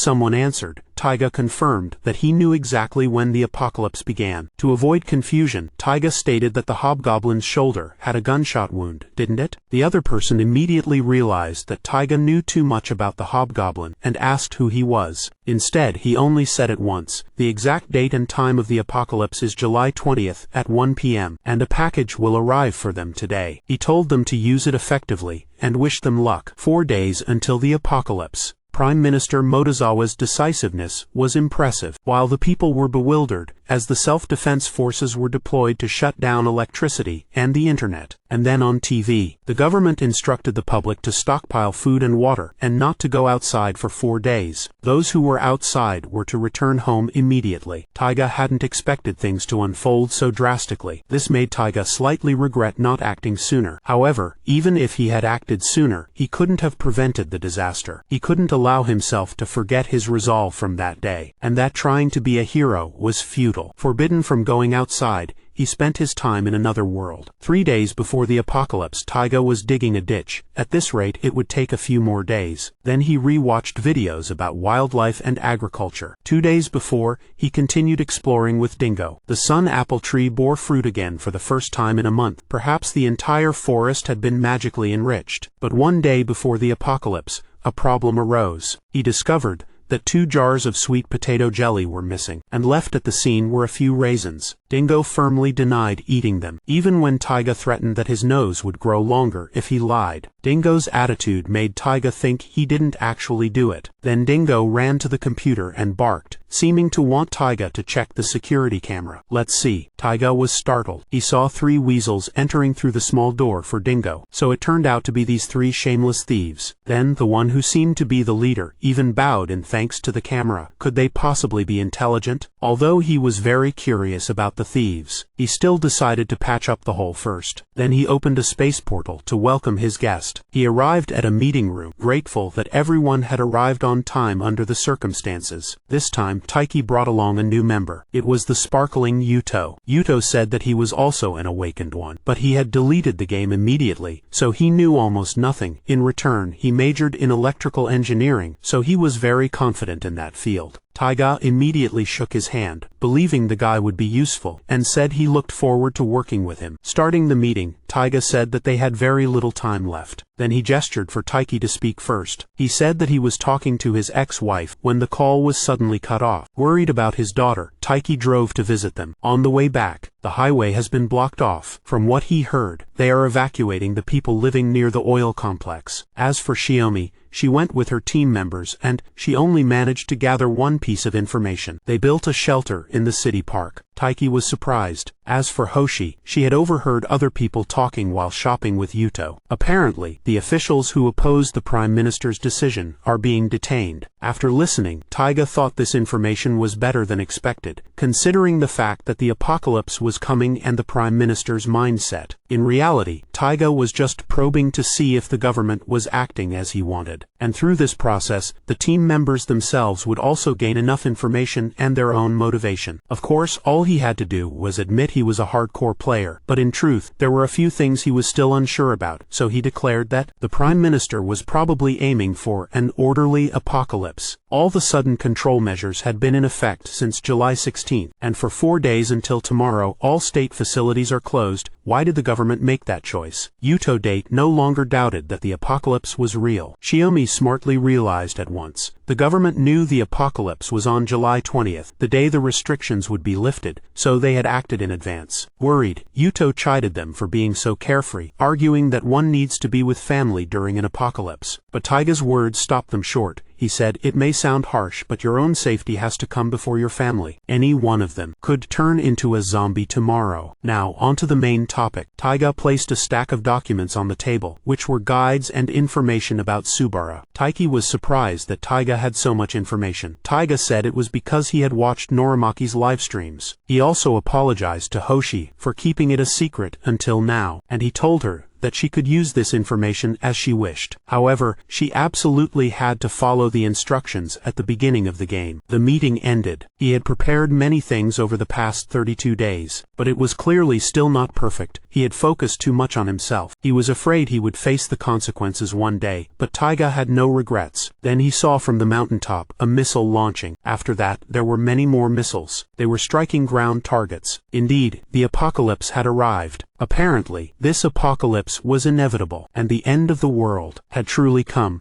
someone answered, Taiga confirmed that he knew exactly when the apocalypse began. To avoid confusion, Taiga stated that the hobgoblin's shoulder had a gunshot wound, didn't it? The other person immediately realized that Taiga knew too much about the hobgoblin and asked who he was. Instead, he only said it once. The exact date and time of the apocalypse is July 20th at 1 p.m., and a package will arrive for them today. He told them to use it effectively and wished them luck. 4 days until the apocalypse. Prime Minister Motozawa's decisiveness was impressive, while the people were bewildered, as the self-defense forces were deployed to shut down electricity and the internet. And then on TV, the government instructed the public to stockpile food and water, and not to go outside for 4 days. Those who were outside were to return home immediately. Taiga hadn't expected things to unfold so drastically. This made Taiga slightly regret not acting sooner. However, even if he had acted sooner, he couldn't have prevented the disaster. He couldn't allow himself to forget his resolve from that day, and that trying to be a hero was futile. Forbidden from going outside, he spent his time in another world. 3 days before the apocalypse, Taiga was digging a ditch. At this rate, it would take a few more days. Then he re-watched videos about wildlife and agriculture. 2 days before, he continued exploring with Dingo. The sun apple tree bore fruit again for the first time in a month. Perhaps the entire forest had been magically enriched. But 1 day before the apocalypse, a problem arose. He discovered that 2 jars of sweet potato jelly were missing, and left at the scene were a few raisins. Dingo firmly denied eating them, even when Taiga threatened that his nose would grow longer if he lied. Dingo's attitude made Taiga think he didn't actually do it. Then Dingo ran to the computer and barked, seeming to want Taiga to check the security camera. "Let's see." Taiga was startled. He saw 3 weasels entering through the small door for Dingo, so it turned out to be these 3 shameless thieves. Then the one who seemed to be the leader even bowed in thanks to the camera. Could they possibly be intelligent? Although he was very curious about the thieves, he still decided to patch up the hole first. Then he opened a space portal to welcome his guest. He arrived at a meeting room, grateful that everyone had arrived on time under the circumstances. This time, Taiki brought along a new member. It was the sparkling Yuto. Yuto said that he was also an awakened one, but he had deleted the game immediately, so he knew almost nothing. In return, he majored in electrical engineering, so he was very confident in that field. Taiga immediately shook his hand, believing the guy would be useful, and said he looked forward to working with him. Starting the meeting, Taiga said that they had very little time left. Then he gestured for Taiki to speak first. He said that he was talking to his ex-wife when the call was suddenly cut off. Worried about his daughter, Taiki drove to visit them. On the way back, the highway has been blocked off. From what he heard, they are evacuating the people living near the oil complex. As for Shiomi, she went with her team members and she only managed to gather one piece of information. They built a shelter in the city park. Taiki was surprised. As for Hoshi, she had overheard other people talking while shopping with Yuto. Apparently, the officials who opposed the Prime Minister's decision are being detained. After listening, Taiga thought this information was better than expected, considering the fact that the apocalypse was coming and the Prime Minister's mindset. In reality, Taiga was just probing to see if the government was acting as he wanted. And through this process, the team members themselves would also gain enough information and their own motivation. Of course, all he had to do was admit he was a hardcore player, but in truth, there were a few things he was still unsure about, so he declared that the Prime Minister was probably aiming for an orderly apocalypse. All the sudden control measures had been in effect since July 16th, and for 4 days until tomorrow all state facilities are closed. Why did the government make that choice? Yuto Date no longer doubted that the apocalypse was real. Shiomi smartly realized at once. The government knew the apocalypse was on July 20th, the day the restrictions would be lifted, so they had acted in advance. Worried, Yuto chided them for being so carefree, arguing that one needs to be with family during an apocalypse. But Taiga's words stopped them short. He said, "It may sound harsh, but your own safety has to come before your family. Any one of them could turn into a zombie tomorrow." Now, onto the main topic. Taiga placed a stack of documents on the table, which were guides and information about Subara. Taiki was surprised that Taiga had so much information. Taiga said it was because he had watched Noramaki's live streams. He also apologized to Hoshi for keeping it a secret until now, and he told her that she could use this information as she wished. However, she absolutely had to follow the instructions at the beginning of the game. The meeting ended. He had prepared many things over the past 32 days, but it was clearly still not perfect. He had focused too much on himself. He was afraid he would face the consequences one day, but Taiga had no regrets. Then he saw from the mountaintop a missile launching. After that, there were many more missiles. They were striking ground targets. Indeed, the apocalypse had arrived. Apparently, this apocalypse was inevitable, and the end of the world had truly come.